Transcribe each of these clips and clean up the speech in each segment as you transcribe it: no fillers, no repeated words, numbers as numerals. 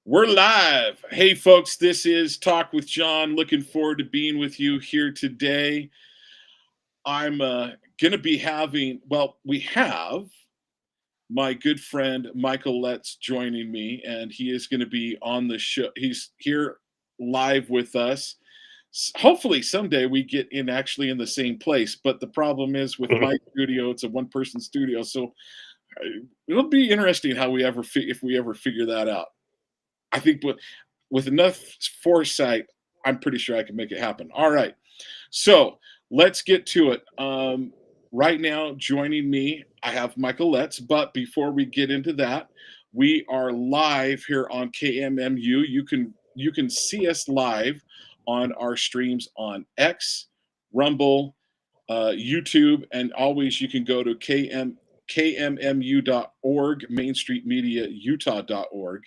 We're live. Hey, folks, this is Talk with John. Looking forward to being with you here today. I'm going to be we have my good friend Michael Letts joining me, and he is going to be on the show. He's here live with us. Hopefully, someday we get in actually in the same place. But the problem is with my studio, it's a one-person studio. So it'll be interesting how if we ever figure that out. I think with enough foresight, I'm pretty sure I can make it happen. All right. So let's get to it. Right now, joining me, I have Michael Letts. But before we get into that, we are live here on KMMU. You can see us live on our streams on X, Rumble, YouTube, and always you can go to KMMU.org, MainStreetMediaUtah.org.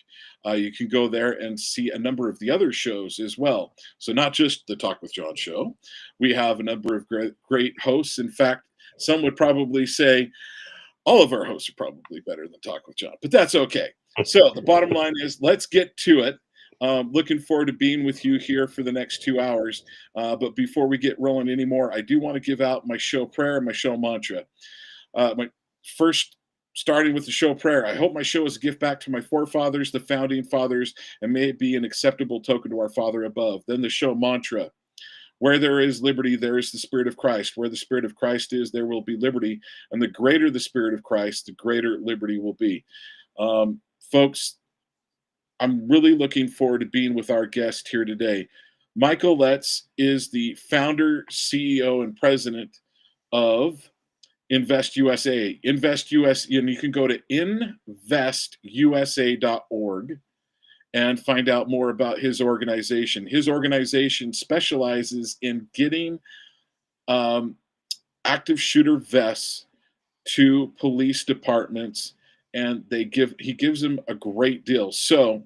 You can go there and see a number of the other shows as well. So not just the Talk with John show. We have a number of great hosts. In fact, some would probably say all of our hosts are probably better than Talk with John, but that's okay. So the bottom line is, let's get to it. Looking forward to being with you here for the next 2 hours. But before we get rolling anymore, I do want to give out my show prayer and my show mantra. First, starting with the show prayer. I hope my show is a gift back to my forefathers, the founding fathers, and may it be an acceptable token to our Father above. Then the show mantra. Where there is liberty, there is the Spirit of Christ. Where the Spirit of Christ is, there will be liberty. And the greater the Spirit of Christ, the greater liberty will be. Folks, I'm really looking forward to being with our guest here today. Michael Letts is the founder, CEO, and president of Invest USA. Invest US, and you can go to investusa.org and find out more about his organization. His organization specializes in getting active shooter vests to police departments, and he gives them a great deal. So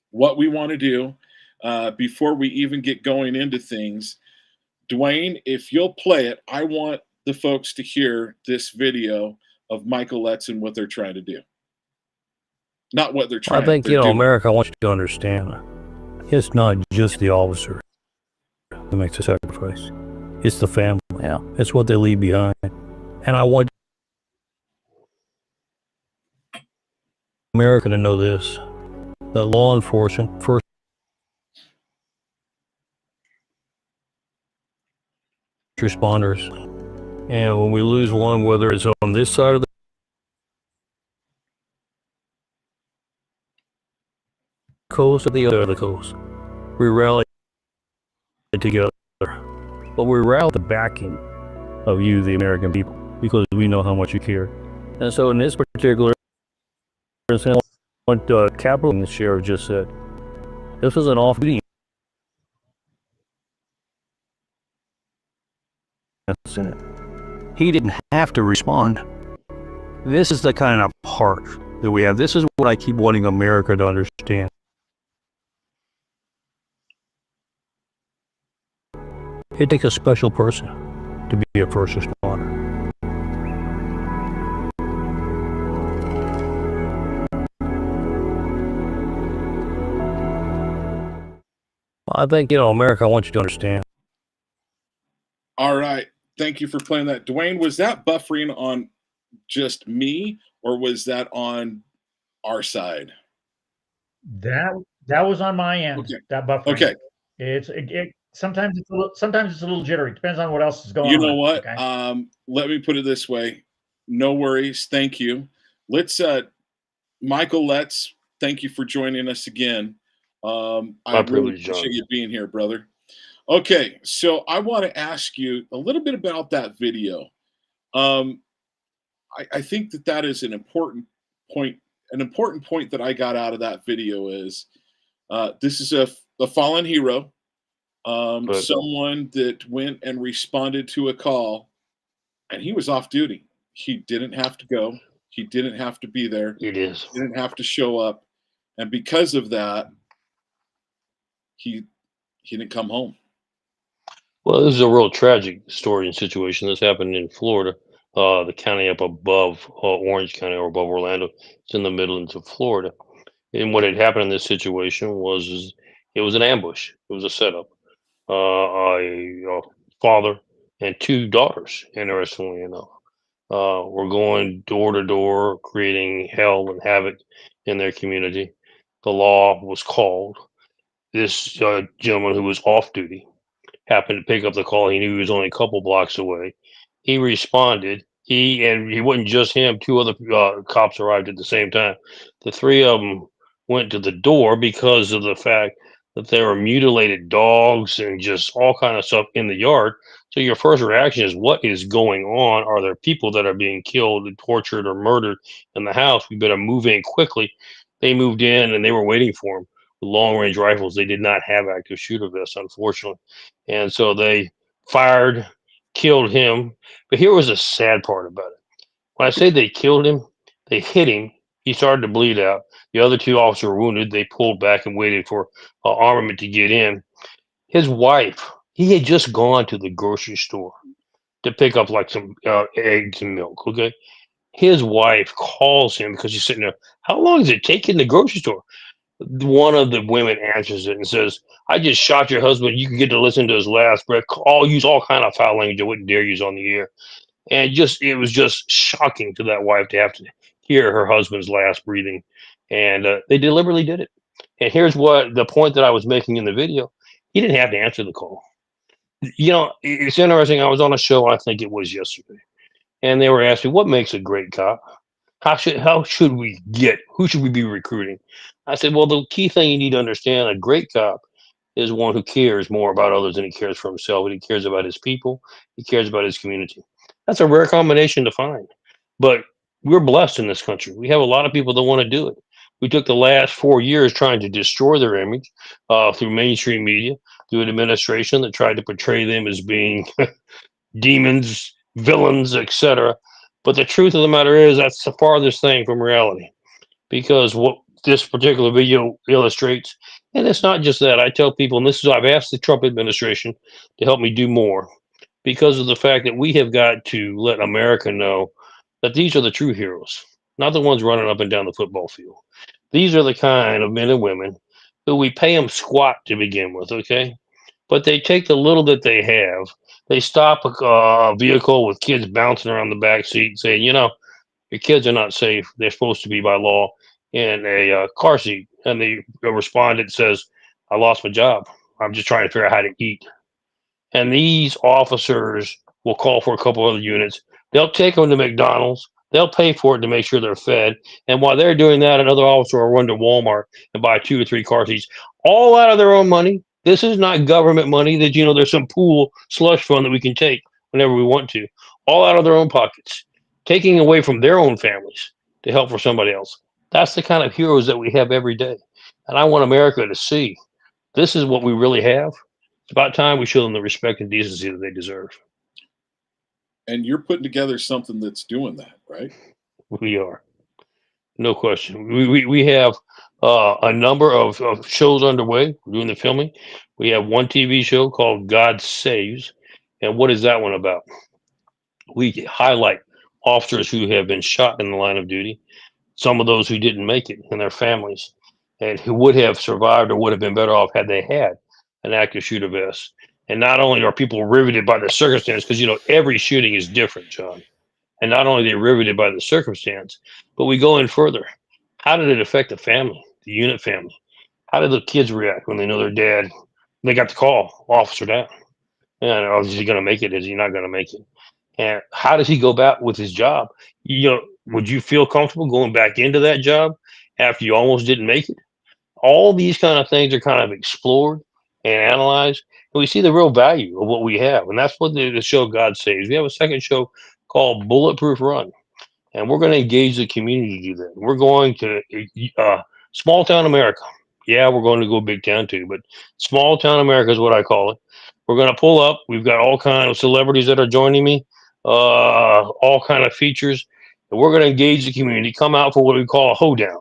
what we want to do before we even get going into things, Dwayne, if you'll play it, I want the folks to hear this video of Michael Letts and what they're trying to do. Not what they're trying to do. I think, America, I want you to understand, it's not just the officer that makes the sacrifice. It's the family. Yeah. It's what they leave behind. And I want America to know this, that law enforcement, first responders, and when we lose one, whether it's on this side of the coast or the other of the coast, we rally together. But we rally the backing of you, the American people, because we know how much you care. And so in this particular instance, what Capitol, the sheriff just said, this was an off-duty incident. He didn't have to respond. This is the kind of heart that we have. This is what I keep wanting America to understand. It takes a special person to be a first responder. I think, America, I want you to understand. All right. Thank you for playing that. Dwayne, was that buffering on just me, or was that on our side? That was on my end. Okay. That buffering. Okay. Sometimes it's a little jittery. Depends on what else is going on. You know what? Okay? Let me put it this way. No worries. Thank you. Let's Michael Letts, thank you for joining us again. I really appreciate you being here, brother. Okay, so I want to ask you a little bit about that video. I think that is an important point. An important point that I got out of that video is this is a fallen hero, someone that went and responded to a call, and he was off duty. He didn't have to go. He didn't have to be there. It is. He didn't have to show up, and because of that, he didn't come home. Well, this is a real tragic story and situation that's happened in Florida, the county up above Orange County or above Orlando. It's in the Midlands of Florida. And what had happened in this situation was it was an ambush. It was a setup. A father and two daughters, interestingly enough, were going door to door, creating hell and havoc in their community. The law was called. This gentleman who was off duty happened to pick up the call. He knew he was only a couple blocks away. He responded. He wasn't just him. Two other cops arrived at the same time. The three of them went to the door because of the fact that there were mutilated dogs and just all kind of stuff in the yard. So your first reaction is, what is going on? Are there people that are being killed, tortured, or murdered in the house? We better move in quickly. They moved in and they were waiting for him with long range rifles. They did not have active shooter vests, unfortunately. And so they fired, killed him. But here was the sad part about it. When I say they killed him, they hit him. He started to bleed out. The other two officers were wounded. They pulled back and waited for armament to get in. His wife, he had just gone to the grocery store to pick up like some eggs and milk. Okay. His wife calls him because he's sitting there. How long does it take in the grocery store? One of the women answers it and says, "I just shot your husband. You can get to listen to his last breath." I'll use all kind of foul language I wouldn't dare use on the air. And it was just shocking to that wife to have to hear her husband's last breathing. And they deliberately did it. And here's what the point that I was making in the video. He didn't have to answer the call. It's interesting. I was on a show, I think it was yesterday, and they were asking, what makes a great cop? How should we get? Who should we be recruiting? I said, well, the key thing you need to understand: a great cop is one who cares more about others than he cares for himself. And he cares about his people. He cares about his community. That's a rare combination to find, but we're blessed in this country. We have a lot of people that want to do it. We took the last 4 years trying to destroy their image through mainstream media, through an administration that tried to portray them as being demons, villains, etc. But the truth of the matter is that's the farthest thing from reality, because what this particular video illustrates, and it's not just that. I tell people, and this is, I've asked the Trump administration to help me do more, because of the fact that we have got to let America know that these are the true heroes, not the ones running up and down the football field. These are the kind of men and women who we pay them squat to begin with, okay? But they take the little that they have. They stop a vehicle with kids bouncing around the back seat, saying, your kids are not safe. They're supposed to be by law in a car seat. And the respondent says, I lost my job. I'm just trying to figure out how to eat. And these officers will call for a couple other units. They'll take them to McDonald's. They'll pay for it to make sure they're fed. And while they're doing that, another officer will run to Walmart and buy 2 or 3 car seats, all out of their own money. This is not government money that, there's some pool slush fund that we can take whenever we want to, all out of their own pockets, taking away from their own families to help for somebody else. That's the kind of heroes that we have every day. And I want America to see this is what we really have. It's about time we show them the respect and decency that they deserve. And you're putting together something that's doing that, right? We are. No question. We have a number of shows underway. We're doing the filming. We have one TV show called God Saves. And what is that one about? We highlight officers who have been shot in the line of duty, some of those who didn't make it, and their families, and who would have survived or would have been better off had they had an active shooter vest. And not only are people riveted by the circumstance, because every shooting is different, John. And not only are they riveted by the circumstance, but we go in further. How did it affect the family, the unit family? How did the kids react when they know their dad? They got the call, officer down. And is he going to make it? Is he not going to make it? And how does he go back with his job? Would you feel comfortable going back into that job after you almost didn't make it? All these kind of things are kind of explored and analyzed, and we see the real value of what we have. And that's what the show God Saves. We have a second show called Bulletproof Run, and we're going to engage the community to do that. We're going to small town America. Yeah, we're going to go big town too, but small town America is what I call it. We're going to pull up. We've got all kind of celebrities that are joining me, all kind of features, and we're going to engage the community. Come out for what we call a hoedown.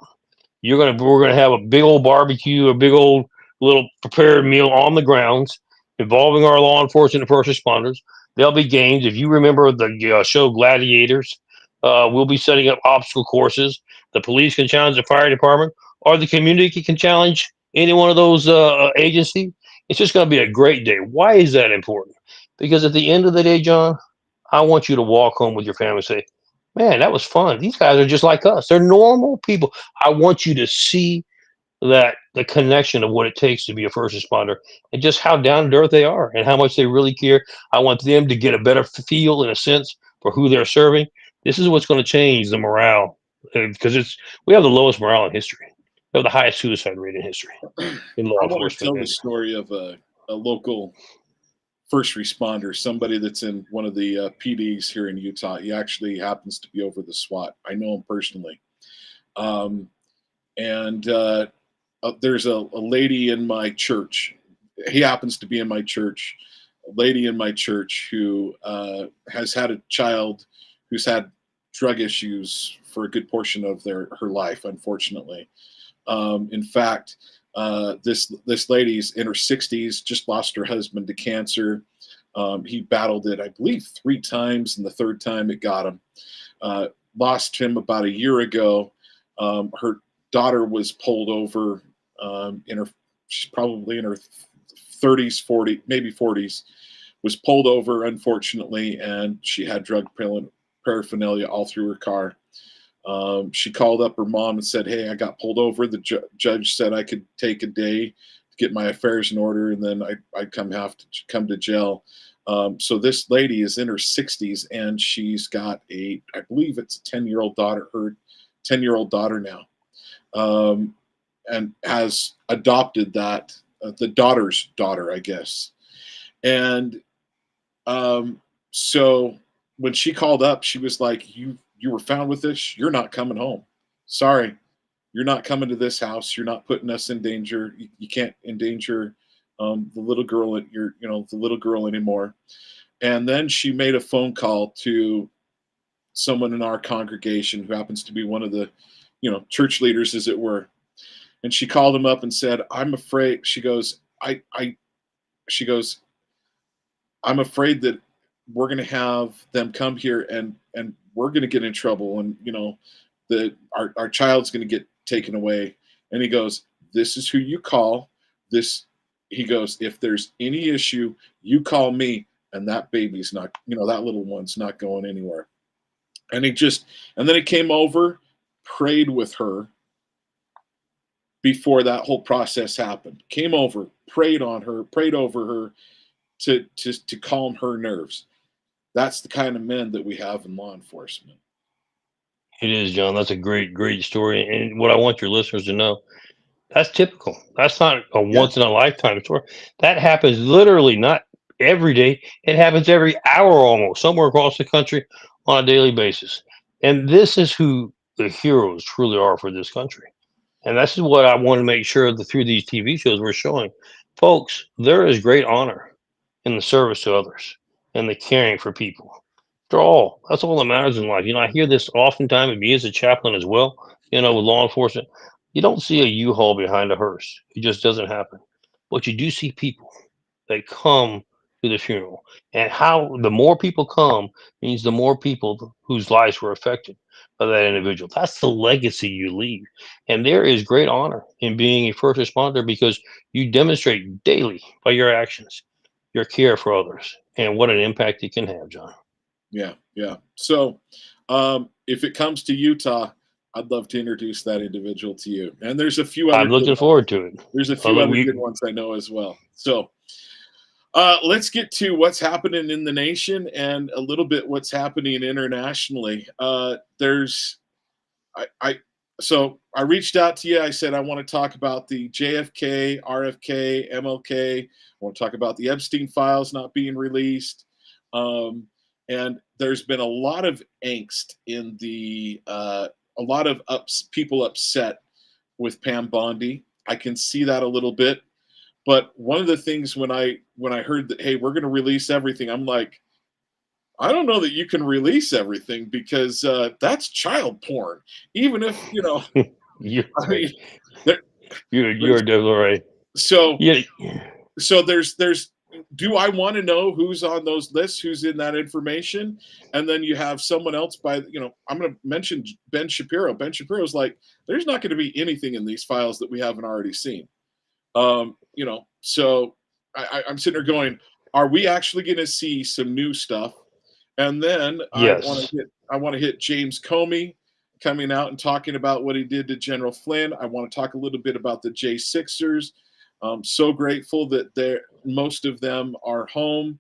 We're gonna have a big old barbecue, a big old little prepared meal on the grounds, involving our law enforcement and first responders. There'll be games. If you remember the show Gladiators, we'll be setting up obstacle courses. The police can challenge the fire department, or the community can challenge any one of those agencies, it's just going to be a great day. Why is that important? Because at the end of the day, John, I want you to walk home with your family and say, man, that was fun. These guys are just like us. They're normal people. I want you to see that the connection of what it takes to be a first responder and just how down to earth they are and how much they really care. I want them to get a better feel and a sense for who they're serving. This is what's going to change the morale because we have the lowest morale in history. We have the highest suicide rate in history in law I want to enforcement. tell the story of a local first responder, somebody that's in one of the PDs here in Utah. He actually happens to be over the SWAT. I know him personally. And there's a lady in my church. He happens to be in my church. A lady in my church who has had a child who's had drug issues for a good portion of her life, unfortunately. In fact, this lady's in her 60s, just lost her husband to cancer. He battled it, I believe, 3 times, and the 3rd time it got him. Lost him about a year ago. Her daughter was pulled over she's probably in her 30s, 40, maybe 40s, was pulled over, unfortunately, and she had drug paraphernalia all through her car. She called up her mom and said, hey, I got pulled over. The judge said I could take a day to get my affairs in order, and then I'd have to come to jail. So this lady is in her 60s, and she's got I believe it's a 10-year-old daughter, her 10-year-old daughter now, and has adopted that, the daughter's daughter, I guess. And so when she called up, she was like, you were found with this, you're not coming home. Sorry, you're not coming to this house. You're not putting us in danger. You can't endanger the little girl, the little girl anymore. And then she made a phone call to someone in our congregation who happens to be one of the, church leaders, as it were. And she called him up and said, I'm afraid, she goes, I'm afraid that we're going to have them come here and we're going to get in trouble, and our child's going to get taken away. And he goes, this is who you call. He goes, if there's any issue, you call me, and that baby's not, that little one's not going anywhere. And then he came over, prayed with her before that whole process happened. Came over, prayed over her to calm her nerves. That's the kind of men that we have in law enforcement. It is, John. That's a great, great story. And what I want your listeners to know, that's typical. That's not a once in a lifetime story. That happens literally not every day. It happens every hour almost, somewhere across the country on a daily basis. And this is who the heroes truly are for this country. And this is what I want to make sure that through these TV shows we're showing. Folks, there is great honor in the service to others and the caring for people. That's all that matters in life. I hear this oftentimes, and me as a chaplain as well, with law enforcement. You don't see a U-Haul behind a hearse. It just doesn't happen. But you do see people that come to the funeral. And how the more people come means the more people whose lives were affected by that individual. That's the legacy you leave. And there is great honor in being a first responder because you demonstrate daily by your actions, your care for others, and what an impact it can have, John. Yeah. So if it comes to Utah, I'd love to introduce that individual to you. And there's a few other. I'm looking forward to it. There's a few other good ones I know as well. So let's get to what's happening in the nation and a little bit what's happening internationally. So I reached out to you. I said, I want to talk about the JFK, RFK, MLK. I want to talk about the Epstein files not being released. And there's been a lot of angst in a lot of people upset with Pam Bondi. I can see that a little bit. But one of the things when I heard that, hey, we're going to release everything, I'm like, I don't know that you can release everything because that's child porn. Even if, you're definitely right. So there's do I want to know who's on those lists, who's in that information? And then you have someone else I'm going to mention Ben Shapiro. Ben Shapiro's like, there's not going to be anything in these files that we haven't already seen. So I'm sitting there going, are we actually going to see some new stuff? And then Yes. I want to hit James Comey coming out and talking about what he did to General Flynn. I want to talk a little bit about the J6ers. So grateful that most of them are home.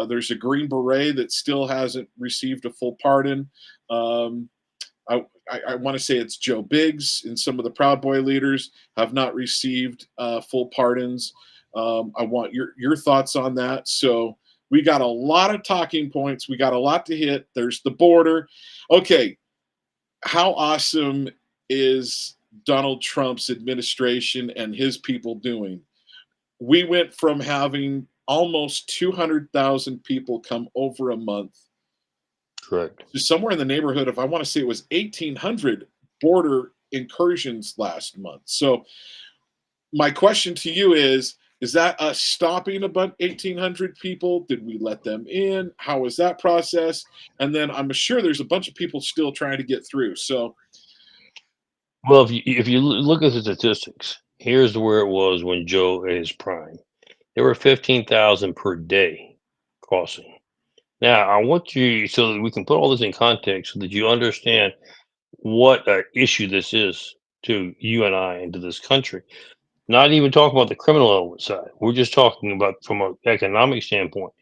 There's a Green Beret that still hasn't received a full pardon. I want to say it's Joe Biggs and some of the Proud Boy leaders have not received full pardons. I want your thoughts on that. So we got a lot of talking points. We got a lot to hit. There's the border. Okay, how awesome is Donald Trump's administration and his people doing? We went from having almost 200,000 people come over a month Correct. to somewhere in the neighborhood of, I want to say it was 1,800 border incursions last month. So my question to you is that us stopping about 1,800 people? Did we let them in? How was that process? And then I'm sure there's a bunch of people still trying to get through. So, Well, if you look at the statistics, here's where it was when Joe at his prime. There were 15,000 per day crossing. Now, I want you so that we can put all this in context so that you understand what an issue this is to you and I and to this country. Not even talking about the criminal element side. We're just talking about from an economic standpoint.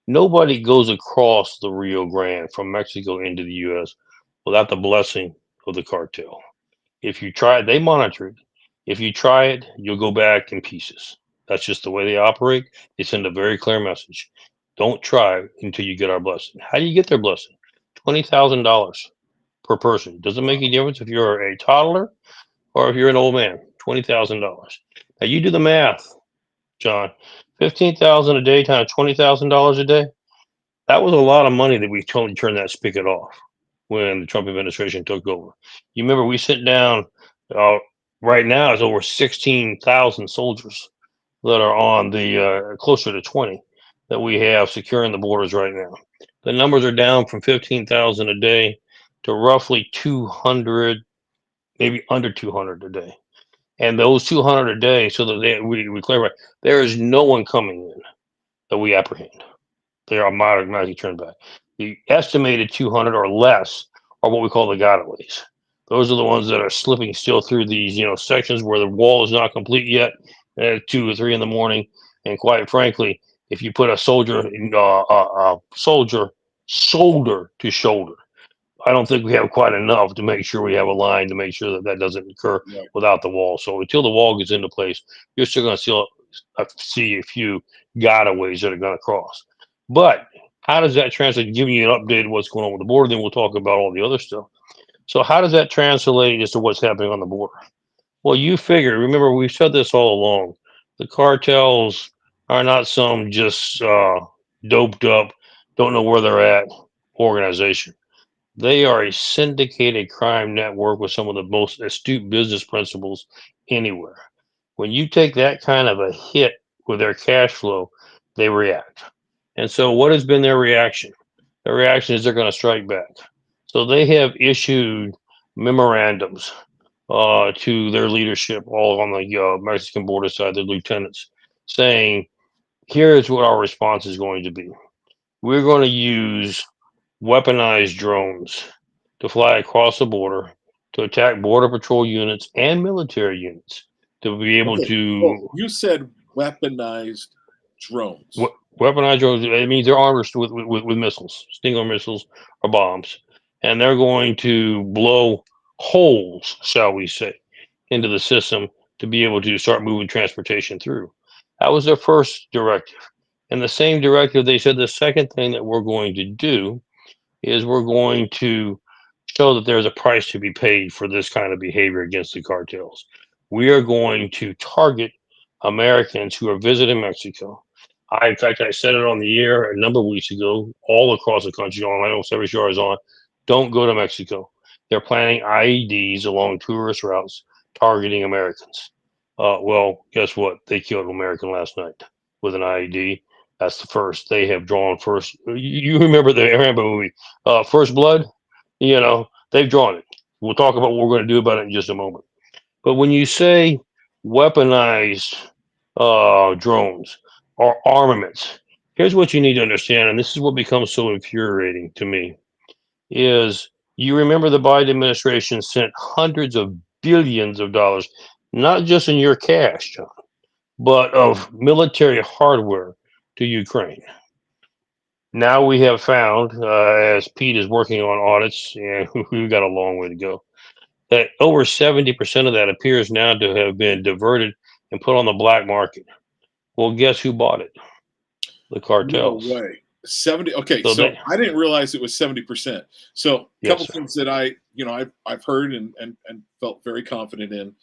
Nobody goes across the Rio Grande from Mexico into the U.S. without the blessing of the cartel. If you try it, they monitor it. If you try it, you'll go back in pieces. That's just the way they operate. They send a very clear message. Don't try until you get our blessing. How do you get their blessing? $20,000 per person. Doesn't make any difference if you're a toddler or if you're an old man. $20,000. Now you do the math, John. 15,000 a day times $20,000 a day. That was a lot of money that we totally turned that spigot off when the Trump administration took over. You remember we sent down, right now it's over 16,000 soldiers that are on the closer to 20 that we have securing the borders right now. The numbers are down from 15,000 a day to roughly 200, maybe under 200 a day. And those 200 a day, so that we clarify, there is no one coming in that we apprehend. They are automatically turned back. The estimated 200 or less are what we call the gotaways. Those are the ones that are slipping still through these, sections where the wall is not complete yet at 2 or 3 in the morning. And quite frankly, if you put a soldier, shoulder to shoulder, I don't think we have quite enough to make sure we have a line to make sure that that doesn't occur right. without the wall. So until the wall gets into place, you're still going to see a few gotaways that are going to cross. But how does that translate? Giving you an update of what's going on with the border, then we'll talk about all the other stuff. So how does that translate as to what's happening on the border? Well, you figure, remember, we've said this all along. The cartels are not some just doped up, don't know where they're at organization. They are a syndicated crime network with some of the most astute business principles anywhere. When you take that kind of a hit with their cash flow, they react. And so, what has been their reaction? Their reaction is they're going to strike back. So, they have issued memorandums to their leadership, all on the Mexican border side, the lieutenants, saying, here's what our response is going to be. We're going to use weaponized drones to fly across the border to attack border patrol units and military units to be able Okay. to. Well, you said weaponized drones. Weaponized drones. It means they're armed with missiles, Stinger missiles or bombs, and they're going to blow holes, shall we say, into the system to be able to start moving transportation through. That was their first directive. And the same directive, they said the second thing that we're going to do is we're going to show that there's a price to be paid for this kind of behavior against the cartels. We are going to target Americans who are visiting Mexico. In fact, I said it on the air a number of weeks ago, all across the country, on almost every show I was on, don't go to Mexico. They're planning IEDs along tourist routes targeting Americans. Well, guess what? They killed an American last night with an IED. That's the first. They have drawn first. You remember the Rambo movie, First Blood? You know, they've drawn it. We'll talk about what we're going to do about it in just a moment. But when you say weaponized drones or armaments, here's what you need to understand, and this is what becomes so infuriating to me, is you remember the Biden administration sent hundreds of billions of dollars, not just in your cash, John, but of military hardware to Ukraine. Now we have found, as Pete is working on audits, and we've got a long way to go, that over 70% of that appears now to have been diverted and put on the black market. Well, guess who bought it? The No cartels. way. 70. Okay, So so they, I didn't realize it was 70%. So a yes, couple sir. things that I've heard and felt very confident in.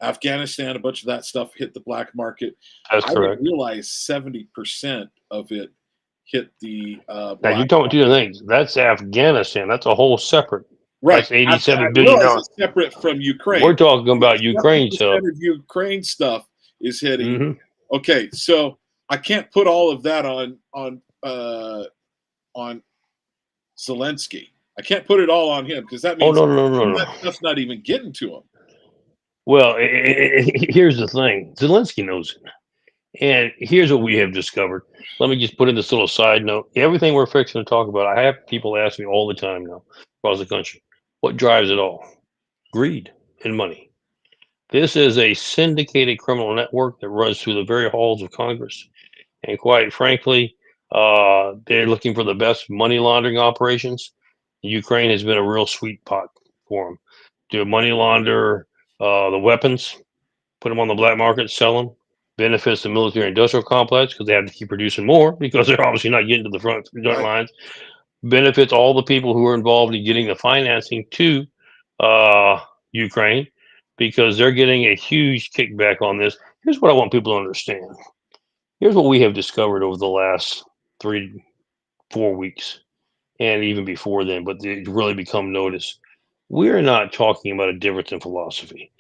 Afghanistan, a bunch of that stuff hit the black market. That's I didn't correct. realize 70% of it hit the Now you're black talking market. two things. That's Afghanistan. That's a whole separate. Right. That's I 87 billion realize dollars. it's separate from We're Ukraine. talking about Ukraine 70% stuff. of Ukraine stuff is hitting. Hmm. Okay, so I can't put all of that on Zelensky. I can't put it all on him because that Oh means no, no, no, no, that no. stuff's not even getting to him. Well, here's the thing. Zelensky knows it. And here's what we have discovered. Let me just put in this little side note. Everything we're fixing to talk about, I have people ask me all the time now across the country, what drives it all? Greed and money. This is a syndicated criminal network that runs through the very halls of Congress. And quite frankly, they're looking for the best money laundering operations. Ukraine has been a real sweet pot for them. To money launder the weapons, put them on the black market, sell them. Benefits the military industrial complex because they have to keep producing more because they're obviously not getting to the front Right. lines. Benefits all the people who are involved in getting the financing to Ukraine because they're getting a huge kickback on this. Here's what I want people to understand. Here's what we have discovered over the last 3-4 weeks and even before then, but it's really become noticed. We're not talking about a difference in philosophy.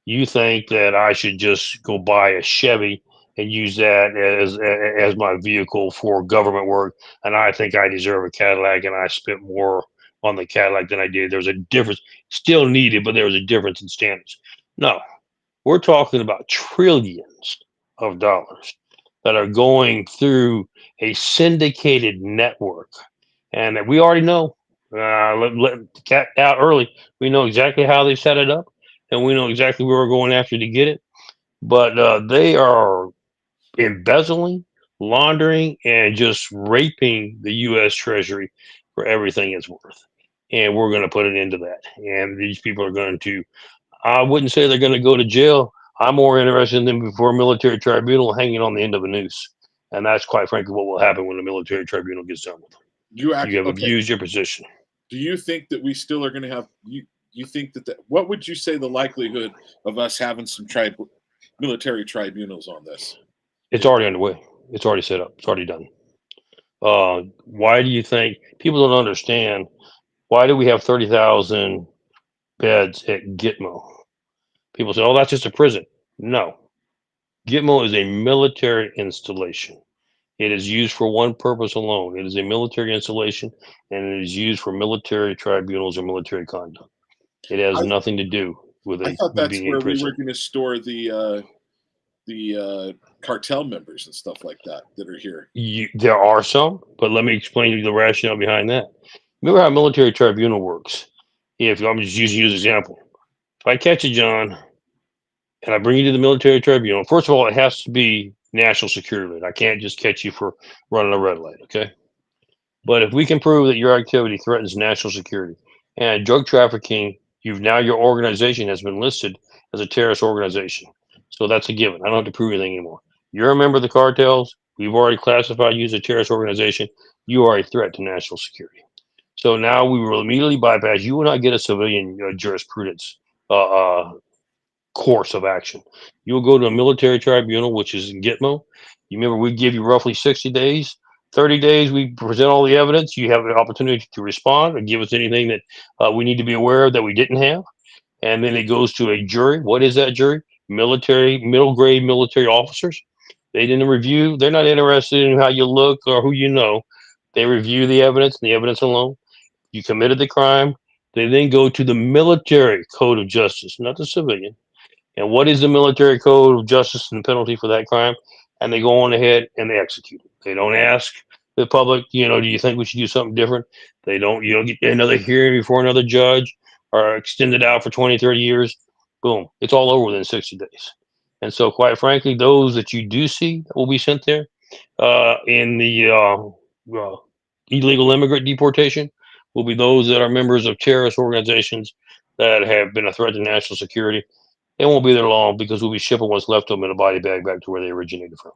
You think that I should just go buy a Chevy and use that as my vehicle for government work, and I think I deserve a Cadillac, and I spent more on the Cadillac than I did. There's a difference, still needed, but there was a difference in standards. No, we're talking about trillions of dollars that are going through a syndicated network, and that we already know. Let the cat out early. We know exactly how they set it up, and we know exactly where we're going after to get it. But they are embezzling, laundering, and just raping the U.S. Treasury for everything it's worth. And we're going to put an end to that. And these people are going to, I wouldn't say they're going to go to jail. I'm more interested in them before a military tribunal hanging on the end of a noose. And that's quite frankly what will happen when the military tribunal gets done with them. You have Okay. abused your position. Do you think that we still are going to have you think that what would you say the likelihood of us having some military tribunals on this? It's already underway. It's already set up. It's already done. Why do you think people don't understand? Why do we have 30,000 beds at Gitmo? People say, "Oh, that's just a prison." No, Gitmo is a military installation. It is used for one purpose alone. It is a military installation, and it is used for military tribunals or military conduct. It has I, nothing to do with I thought that's being a where we were prison. going to store the cartel members and stuff like that are here. There are some, but let me explain to you the rationale behind that. Remember how military tribunal works? If I'm just using you as an example, if I catch you, John, and I bring you to the military tribunal, first of all, it has to be national security. I can't just catch you for running a red light, okay? But if we can prove that your activity threatens national security and drug trafficking, your organization has been listed as a terrorist organization. So that's a given. I don't have to prove anything anymore. You're a member of the cartels. We've already classified you as a terrorist organization. You are a threat to national security. So now we will immediately bypass. You will not get a civilian jurisprudence uh, course of action. You will go to a military tribunal, which is in Gitmo. You remember we give you roughly 60 days. 30 days, we present all the evidence. You have an opportunity to respond or give us anything that we need to be aware of that we didn't have. And then it goes to a jury. What is that jury? Middle grade military officers. They didn't review. They're not interested in how you look or who you know. They review the evidence and the evidence alone. You committed the crime. They then go to the military code of justice, not the civilian. And what is the military code of justice and penalty for that crime? And they go on ahead and they execute it. They don't ask the public, do you think we should do something different? They don't, you don't get another hearing before another judge or extend it out for 20, 30 years. Boom, it's all over within 60 days. And so, quite frankly, those that you do see that will be sent there in the illegal immigrant deportation will be those that are members of terrorist organizations that have been a threat to national security. They won't be there long because we'll be shipping what's left of them in a body bag back to where they originated from.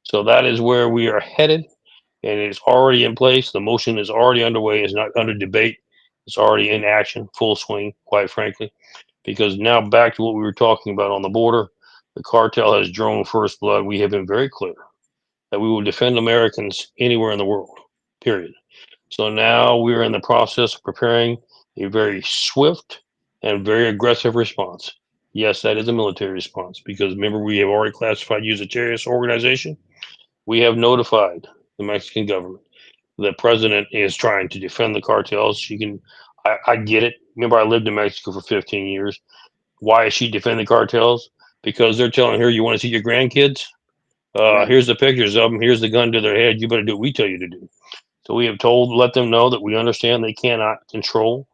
So that is where we are headed, and it's already in place. The motion is already underway. It's not under debate. It's already in action, full swing, quite frankly. Because now back to what we were talking about on the border, the cartel has drawn first blood. We have been very clear that we will defend Americans anywhere in the world, period. So now we're in the process of preparing a very swift and very aggressive response. Yes, that is a military response because remember, we have already classified you as a terrorist organization. We have notified the Mexican government. The president is trying to defend the cartels. I get it. Remember, I lived in Mexico for 15 years. Why is she defending cartels? Because they're telling her, you want to see your grandkids? Right. Here's the pictures of them. Here's the gun to their head. You better do what we tell you to do. So we have let them know that we understand they cannot control.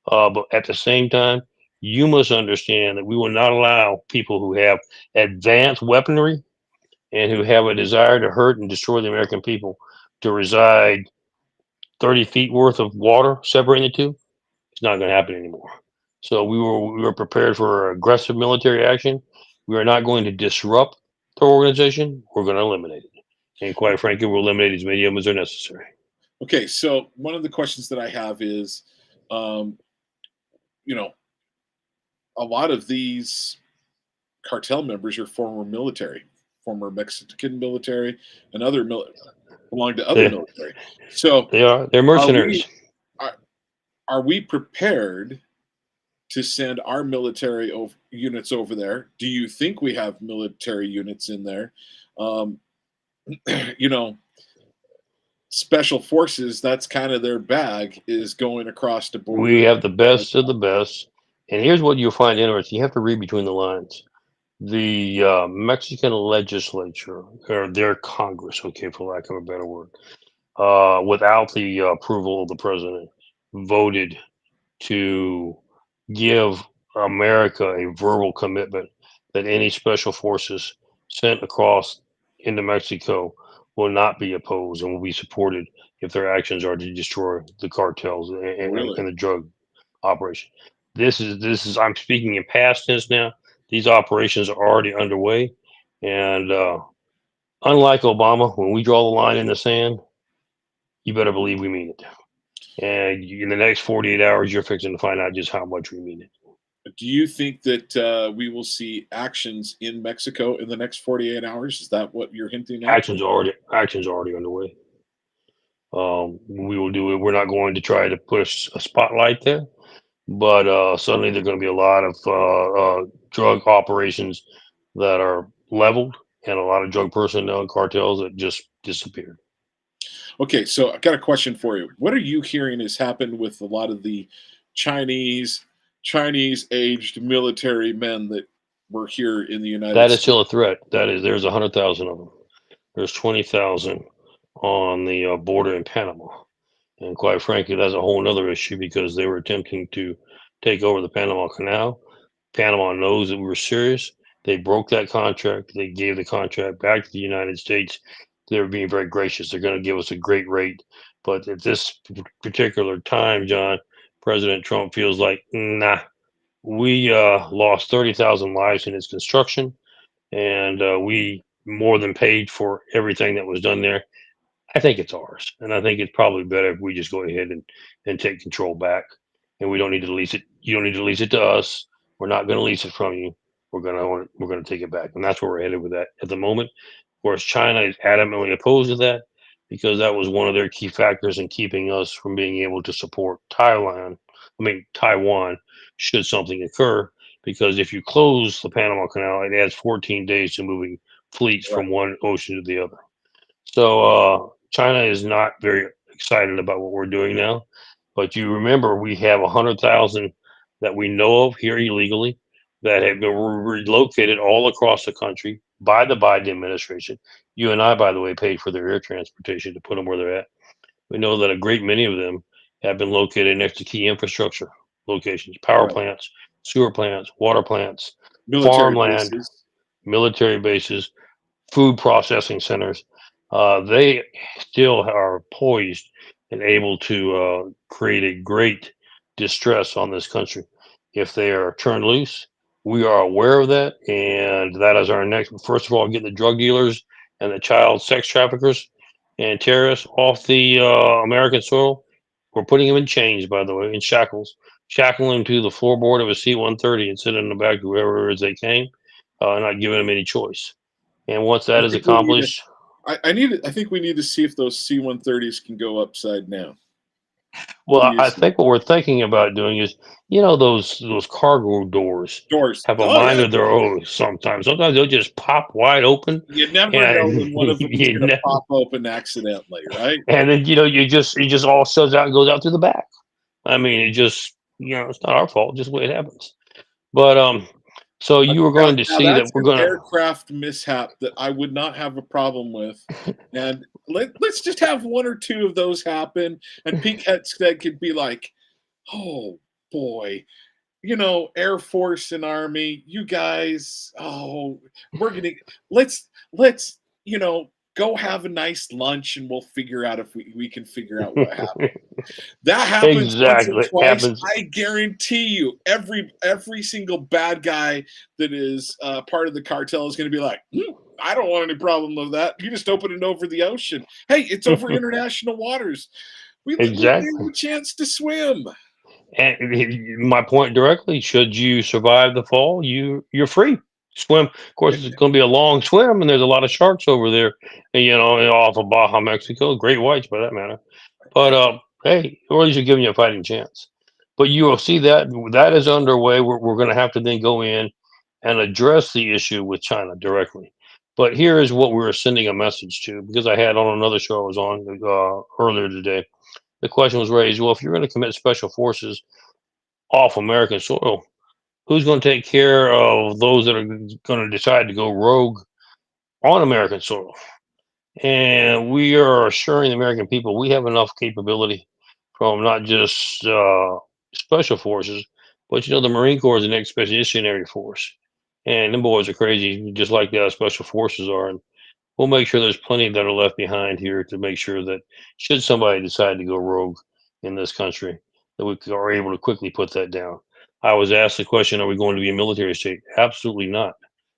But at the same time, you must understand that we will not allow people who have advanced weaponry and who have a desire to hurt and destroy the American people to reside 30 feet worth of water separating the two. It's not going to happen anymore. So we were prepared for aggressive military action. We are not going to disrupt the organization. We're going to eliminate it. And quite frankly, we'll eliminate as many of them as are necessary. Okay, so one of the questions that I have is, um, you know, a lot of these cartel members are former military, former Mexican military, and other belong to other They, military. So, they're are mercenaries. we are, are we prepared to send our military units over there? Do you think we have military units in there? Um, you know, special forces, that's kind of their bag, is going across the We border have the like best of that. the best. And here's what you'll find interesting. You have to read between the lines. The Mexican legislature, or their Congress, okay, for lack of a better word, without the approval of the president, voted to give America a verbal commitment that any special forces sent across into Mexico will not be opposed and will be supported if their actions are to destroy the cartels Really? and the drug operation. This is I'm speaking in past tense now. These operations are already underway, and unlike Obama, when we draw the line in the sand, you better believe we mean it. And in the next 48 hours, you're fixing to find out just how much we mean it. Do you think that we will see actions in Mexico in the next 48 hours? Is that what you're hinting at? Actions already underway. We will do it. We're not going to try to push a spotlight there, but suddenly there are going to be a lot of drug operations that are leveled and a lot of drug personnel and cartels that just disappeared. Okay, so I got a question for you. What are you hearing has happened with a lot of the Chinese Chinese aged military men that were here in the United That is States? still a threat. There's 100,000 of them. There's 20,000 on the border in Panama. And quite frankly, that's a whole nother issue because they were attempting to take over the Panama Canal. Panama knows that we were serious. They broke that contract. They gave the contract back to the United States. They're being very gracious. They're going to give us a great rate. But at this particular time, John, President Trump feels like, nah, we lost 30,000 lives in its construction, and we more than paid for everything that was done there. I think it's ours, and I think it's probably better if we just go ahead and take control back. And we don't need to lease it. You don't need to lease it to us. We're not going to lease it from you. We're gonna take it back, and that's where we're headed with that at the moment. Whereas China is adamantly opposed to that because that was one of their key factors in keeping us from being able to support Taiwan, should something occur. Because if you close the Panama Canal, it adds 14 days to moving fleets Right. from one ocean to the other. So China is not very excited about what we're doing now. But you remember, we have 100,000 that we know of here illegally that have been relocated all across the country by the Biden administration. You and I, by the way, paid for their air transportation to put them where they're at. We know that a great many of them have been located next to key infrastructure locations, power Right. plants, sewer plants, water plants, Military farmland, bases. military bases, food processing centers. They still are poised and able to create a great distress on this country. If they are turned loose, we are aware of that, and that is our next. First of all, get the drug dealers and the child sex traffickers and terrorists off the American soil. We're putting them in chains, by the way, in shackles, shackling them to the floorboard of a C-130 and sitting in the back of whoever it is they came, not giving them any choice. And once I that is think we need to. accomplished, I think we need to see if those C-130s can go upside down. What do well, you I say? think what we're thinking about doing is, those cargo doors Doors. have a Oh mind yeah. of their own sometimes. Sometimes they'll just pop wide open, You never know and when one of them is you going to know, pop open accidentally, right? and then it just all shows out and goes out through the back. I mean, it just it's not our fault, just the way it happens. But so you were Now, going to now see that that's we're an gonna aircraft mishap that I would not have a problem with. And let's just have one or two of those happen. And Pete Hegsted could be like, oh boy, Air Force and Army, you guys, oh, we're gonna let's go have a nice lunch and we'll figure out if we can figure out what happened. That happens once or exactly twice. happens. I guarantee you, every single bad guy that is part of the cartel is going to be like, I don't want any problem with that. You just open it over the ocean. Hey, it's over international waters. We gave Exactly. you a chance to swim. And my point directly, should you survive the fall, you're free. Swim. Of course, it's going to be a long swim, and there's a lot of sharks over there, and, off of Baja, Mexico, great whites, for that matter. But hey, or at least you're giving you a fighting chance. But you will see that is underway. We're going to have to then go in and address the issue with China directly. But here is what we were sending a message to, because I had on another show I was on earlier today. The question was raised, well, if you're going to commit special forces off American soil, who's going to take care of those that are going to decide to go rogue on American soil? And we are assuring the American people we have enough capability from not just special forces, but the Marine Corps is an expeditionary force, and them boys are crazy, just like the special forces are. And we'll make sure there's plenty that are left behind here to make sure that should somebody decide to go rogue in this country, that we are able to quickly put that down. I was asked the question, are we going to be a military state? Absolutely not.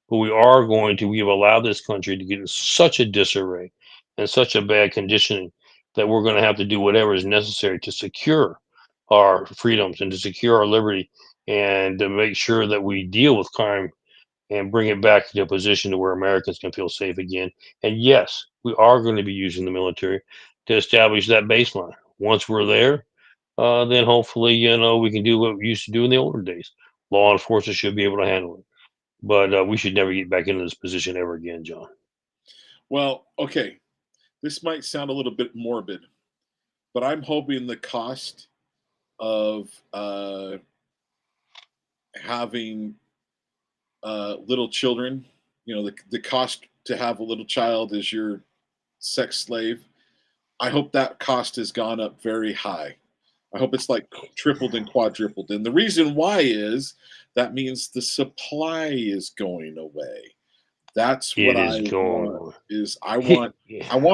But we have allowed this country to get in such a disarray and such a bad conditioning that we're going to have to do whatever is necessary to secure our freedoms and to secure our liberty and to make sure that we deal with crime and bring it back to a position to where Americans can feel safe again. And yes, we are going to be using the military to establish that baseline. Once we're there, then hopefully, we can do what we used to do in the older days. Law enforcement should be able to handle it. But we should never get back into this position ever again, John. Well, okay, this might sound a little bit morbid, but I'm hoping the cost of having little children, the cost to have a little child as your sex slave, I hope that cost has gone up very high. I hope it's like tripled and quadrupled. And the reason why is that means the supply is going away. That's what It I is going want on. is I want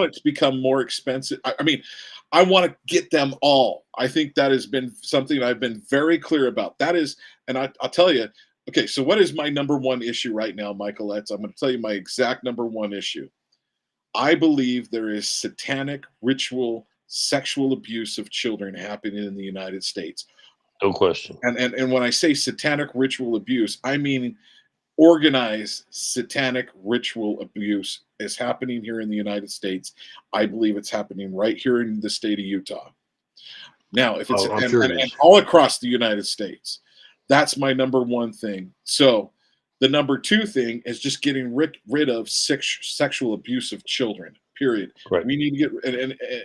it to become more expensive. I mean, I want to get them all. I think that has been something I've been very clear about. That is, and I'll tell you, okay, so what is my number one issue right now, Michael? I'm going to tell you my exact number one issue. I believe there is satanic ritual sexual abuse of children happening in the United States. No question. And when I say satanic ritual abuse, I mean organized satanic ritual abuse is happening here in the United States. I believe it's happening right here in the state of Utah. Now, if it's I'm sure it and is. all across the United States, that's my number one thing. So The number two thing is just getting rid of sexual abuse of children. Period. Right. We need to get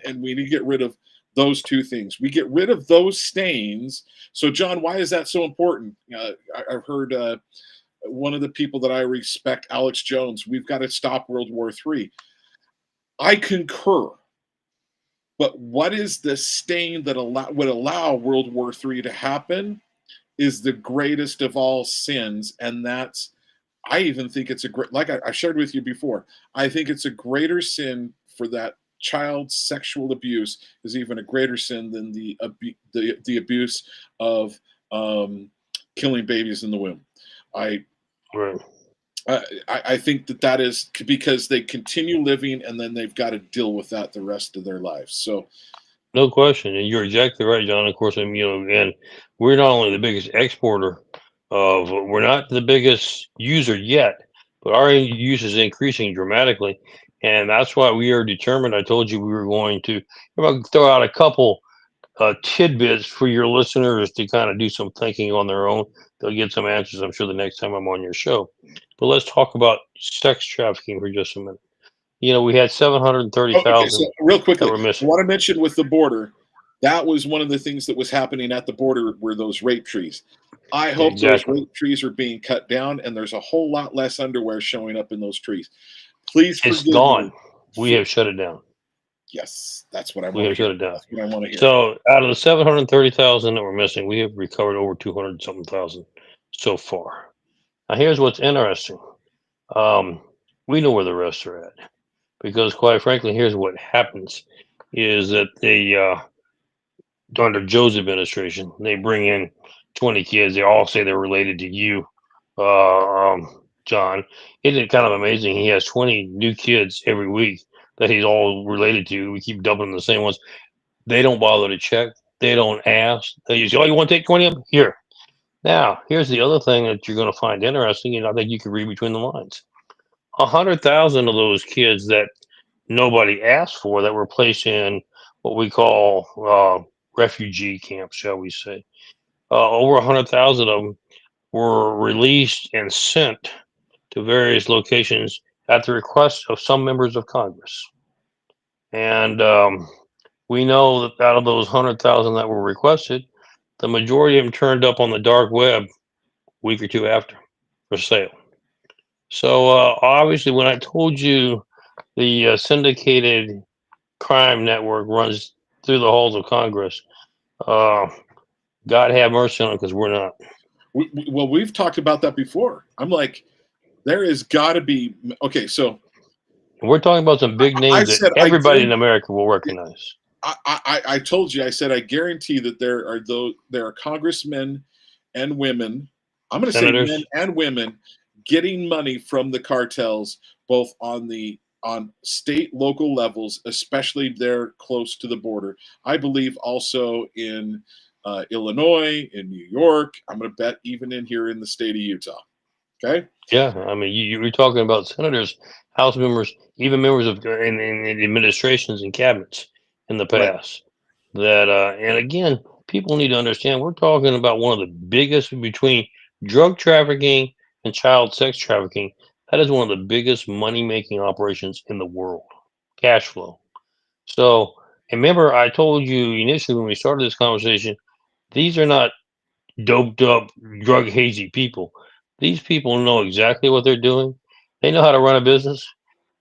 and we need to get rid of those 2 things. We get rid of those stains. So, John, why is that so important? I've heard one of the people that I respect, Alex Jones. We've got to stop World War III. I concur. But what is the stain that would allow World War III to happen? Is the greatest of all sins, and that's, I even think it's a great, like I shared with you before, I think it's a greater sin for that child sexual abuse is even a greater sin than the abuse of killing babies in the womb. Right. I think that is because they continue living and then they've got to deal with that the rest of their lives. So, No question, and you're exactly right, John. Of course, and we're not only the biggest exporter we're not the biggest user yet, but our use is increasing dramatically, and that's why we are determined. I told you we were going to throw out a couple tidbits for your listeners to kind of do some thinking on their own. They'll get some answers, I'm sure, the next time I'm on your show. But let's talk about sex trafficking for just a minute. We had 730,000 okay, so real quickly, that were I missing. want to mention with the border, that was one of the things that was happening at the border were those rape trees. I hope those rape trees are being cut down and there's a whole lot less underwear showing up in those trees. Please It's forgive gone. me. We have shut it down. Yes, that's what I We want to have hear. shut it down. That's what I want to hear. So out of the 730,000 that were missing, we have recovered over 200 something thousand so far. Now here's what's interesting. We know where the rest are at because, quite frankly, here's what happens: is that they under Joe's administration, they bring in 20 kids. They all say they're related to you, John. Isn't it kind of amazing? He has 20 new kids every week that he's all related to. We keep dumping the same ones. They don't bother to check. They don't ask. They just, oh, you want to take 20 of them? Here. Now, here's the other thing that you're going to find interesting, and I think you can read between the lines. 100,000 of those kids that nobody asked for that were placed in what we call refugee camps, shall we say. Over 100,000 of them were released and sent to various locations at the request of some members of Congress. And we know that out of those 100,000 that were requested, the majority of them turned up on the dark web a week or two after for sale. So obviously, when I told you the syndicated crime network runs through the halls of Congress, God have mercy on them because we're not. Well, we've talked about that before. I'm like, there has got to be. Okay, so we're talking about some big names that everybody in America will recognize. I told you, I said, I guarantee that there are congressmen and women. I'm going to say men and women getting money from the cartels, both on state, local levels, especially there close to the border. I believe also in Illinois, in New York. I'm going to bet even in here in the state of Utah. Okay. Yeah, I mean, you're talking about senators, House members, even members of in administrations and cabinets in the past. Right. That and again, people need to understand we're talking about one of the biggest between drug trafficking and child sex trafficking. That is one of the biggest money making operations in the world, cash flow. So, and remember, I told you initially when we started this conversation, these are not doped up, drug hazy people. These people know exactly what they're doing. They know how to run a business.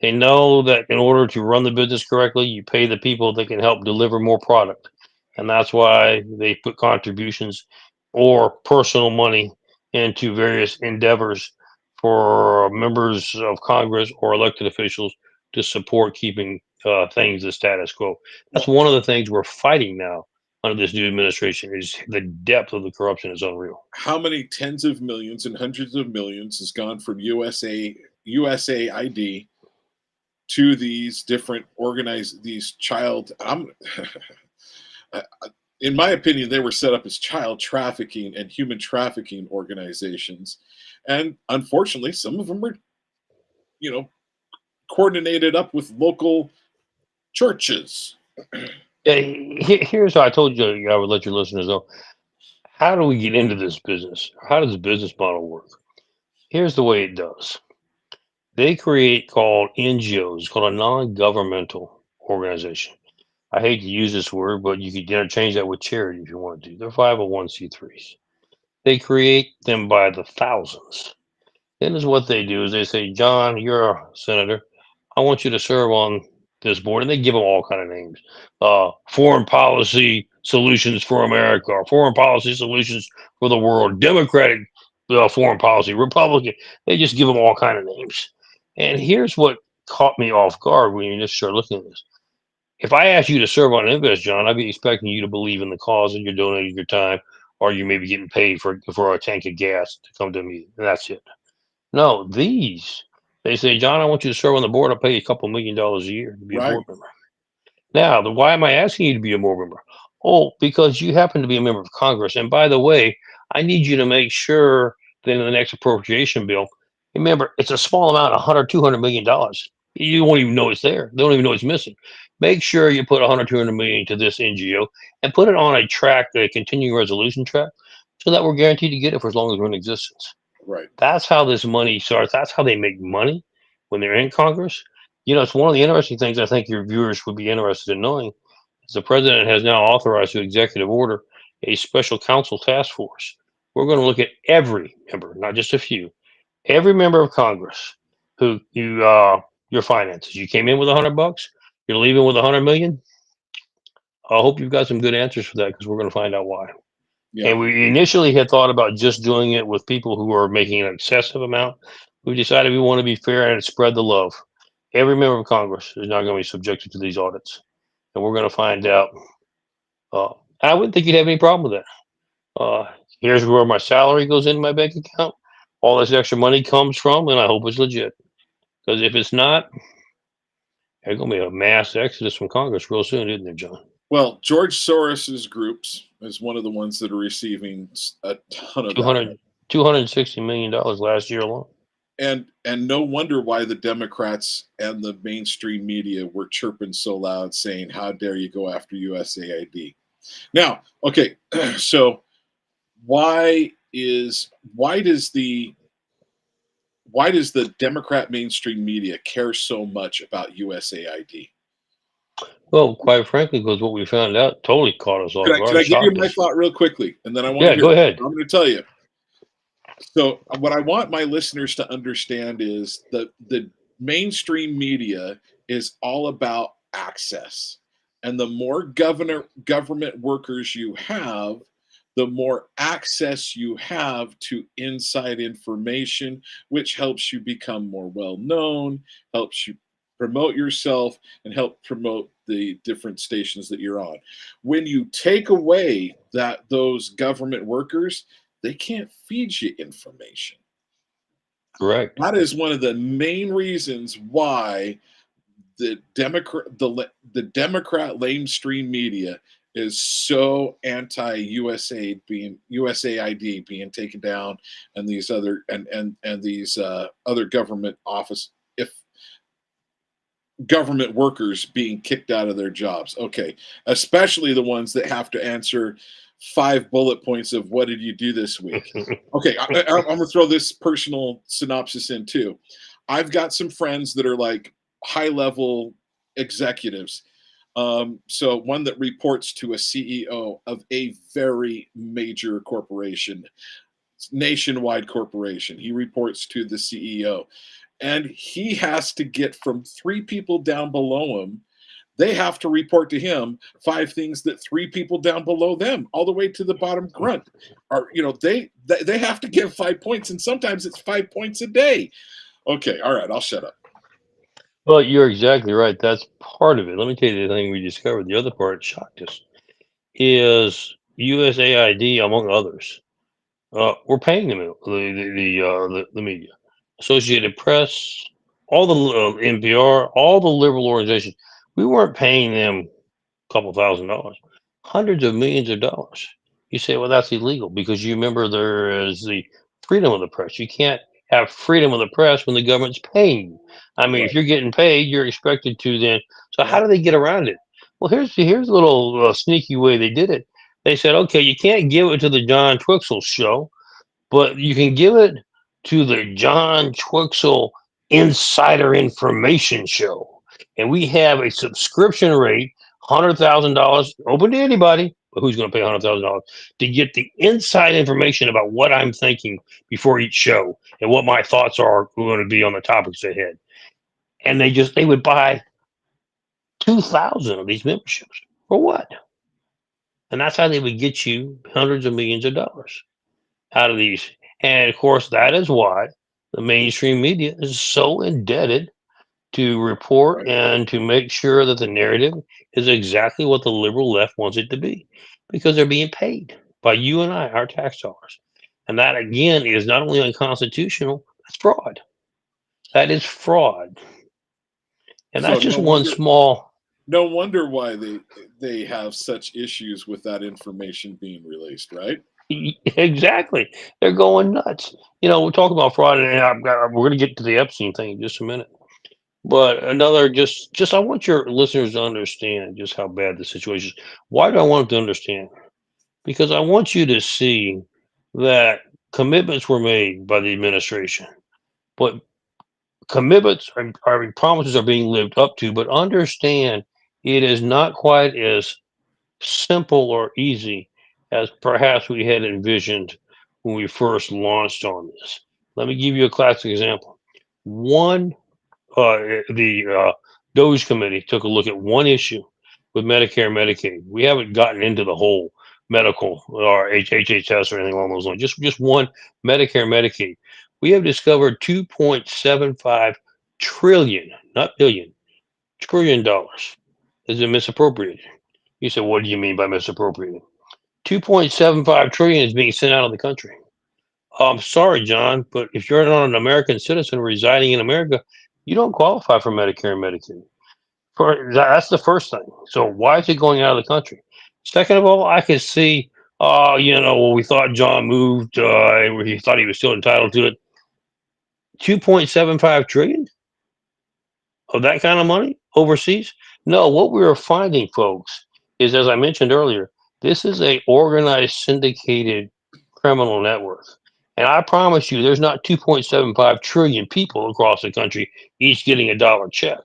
They know that in order to run the business correctly, you pay the people that can help deliver more product. And that's why they put contributions or personal money into various endeavors for members of Congress or elected officials to support keeping things the status quo. That's one of the things we're fighting now under this new administration is the depth of the corruption is unreal. How many tens of millions and hundreds of millions has gone from USAID to these different child? In my opinion, they were set up as child trafficking and human trafficking organizations, and unfortunately, some of them were, coordinated up with local churches. Here's how I told you I would let your listeners know. How do we get into this business? How does the business model work? Here's the way it does. They create called NGOs, called a non-governmental organization. I hate to use this word, but you could interchange that with charity if you want to. They're 501c3s. They create them by the thousands. Then is what they do is they say, John, you're a senator. I want you to serve on this board, and they give them all kind of names: Foreign Policy Solutions for America, or Foreign Policy Solutions for the World, Democratic Foreign Policy, Republican. They just give them all kind of names. And here's what caught me off guard when you just start looking at this. If I asked you to serve on Invest, John, I'd be expecting you to believe in the cause and you're donating your time, or you may be getting paid for a tank of gas to come to a meeting. And that's it. No, they say, John, I want you to serve on the board. I'll pay you $2 million a year to be a Right. board member. Now, why am I asking you to be a board member? Oh, because you happen to be a member of Congress. And by the way, I need you to make sure that in the next appropriation bill, remember, it's a small amount, $100, $200 million. You won't even know it's there. They don't even know it's missing. Make sure you put 100, 200 million to this NGO and put it on a track, a continuing resolution track, so that we're guaranteed to get it for as long as we're in existence. Right. That's how this money starts. That's how they make money when they're in Congress. You know, it's one of the interesting things I think your viewers would be interested in knowing is the president has now authorized through executive order a special counsel task force. We're going to look at every member, not just a few, every member of Congress who your finances. You came in with $100, you're leaving with 100 million. I hope you've got some good answers for that because we're going to find out why. Yeah. And we initially had thought about just doing it with people who are making an excessive amount. We decided we want to be fair and spread the love. Every member of Congress is not going to be subjected to these audits. And we're going to find out. I wouldn't think you'd have any problem with that. Here's where my salary goes into my bank account. All this extra money comes from, and I hope it's legit. Because if it's not, there's going to be a mass exodus from Congress real soon, isn't there, John? Well, George Soros's groups is one of the ones that are receiving a ton of that. $260 million last year alone. And no wonder why the Democrats and the mainstream media were chirping so loud, saying, "How dare you go after USAID?" Now, okay, so why does the Democrat mainstream media care so much about USAID? Well, quite frankly, because what we found out totally caught us off guard. Can I give you shocked my us. thought real quickly, and then I want to Yeah, go ahead. I'm going to tell you. So, what I want my listeners to understand is that the mainstream media is all about access, and the more government workers you have, the more access you have to inside information, which helps you become more well known, helps you promote yourself, and help promote the different stations that you're on. When you take away those government workers, they can't feed you information. Correct. That is one of the main reasons why the Democrat mainstream media is so anti-USAID being taken down, and these other other government government workers being kicked out of their jobs. Okay, especially the ones that have to answer 5 bullet points of what did you do this week. Okay, I'm going to throw this personal synopsis in too. I've got some friends that are like high-level executives. So one that reports to a CEO of a very major corporation, nationwide corporation. He reports to the CEO. And he has to get from 3 people down below him. They have to report to him 5 things that 3 people down below them, all the way to the bottom grunt, are. They have to give 5 points, and sometimes it's 5 points a day. Okay, all right, I'll shut up. Well, you're exactly right. That's part of it. Let me tell you the thing we discovered. The other part shocked us is USAID, among others. We're paying them the media, Associated Press, all the NPR, all the liberal organizations. We weren't paying them a couple $1,000, hundreds of millions of dollars. You say, well, that's illegal because you remember there is the freedom of the press. You can't have freedom of the press when the government's paying you. I mean, Right. if you're getting paid, you're expected to then. So Yeah. how do they get around it? Well, here's a little sneaky way they did it. They said, okay, you can't give it to the John Twixel show, but you can give it to the John Twixel Insider Information Show. And we have a subscription rate, $100,000, open to anybody, but who's going to pay $100,000 to get the inside information about what I'm thinking before each show and what my thoughts are going to be on the topics ahead. And they would buy 2,000 of these memberships for what? And that's how they would get you hundreds of millions of dollars out of these. And of course, that is why the mainstream media is so indebted to report Right. and to make sure that the narrative is exactly what the liberal left wants it to be, because they're being paid by you and I, our tax dollars. And that, again, is not only unconstitutional, that's fraud. That is fraud. And So that's just one wonder, small. no wonder why they have such issues with that information being released, right? Exactly. They're going nuts. We'll talk about fraud, and we're going to get to the Epstein thing in just a minute. But another, just I want your listeners to understand just how bad the situation is. Why do I want them to understand? Because I want you to see that commitments were made by the administration, but commitments are promises are being lived up to. But understand, it is not quite as simple or easy as perhaps we had envisioned when we first launched on this. Let me give you a classic example. One, the Doge Committee took a look at one issue with Medicare and Medicaid. We haven't gotten into the whole medical or HHS or anything along those lines. Just one, Medicare and Medicaid. We have discovered 2.75 trillion, not billion, trillion dollars has been misappropriated. You said, what do you mean by misappropriated? 2.75 trillion is being sent out of the country. I'm sorry, John, but if you're not an American citizen residing in America, you don't qualify for Medicare and Medicaid. That's the first thing. So why is it going out of the country? Second of all, I can see, well, we thought John moved, and he thought he was still entitled to it. 2.75 trillion of that kind of money overseas? No, what we are finding, folks, is, as I mentioned earlier, this is a organized, syndicated criminal network. And I promise you, there's not 2.75 trillion people across the country, each getting a dollar check.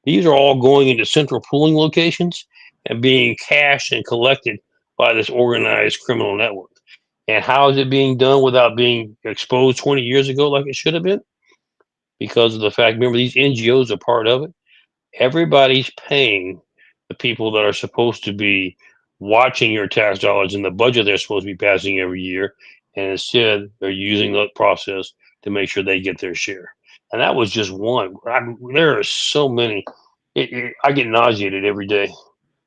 These are all going into central pooling locations and being cashed and collected by this organized criminal network. And how is it being done without being exposed 20 years ago like it should have been? Because of the fact, remember, these NGOs are part of it. Everybody's paying the people that are supposed to be watching your tax dollars in the budget they're supposed to be passing every year. And instead, they're using that process to make sure they get their share. And that was just one. There are so many. I get nauseated every day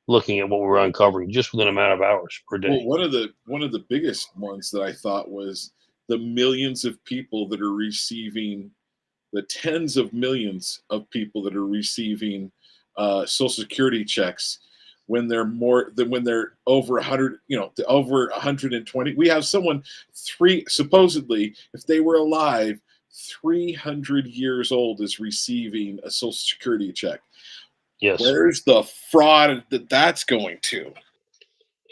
looking at what we're uncovering just within a matter of hours per day. Well, one of the biggest ones that I thought was the millions of people that are receiving, the tens of millions of people that are receiving Social Security checks when they're over 100, over 120. We have someone supposedly, if they were alive, 300 years old is receiving a Social Security check. Yes. Where's the fraud that's going to?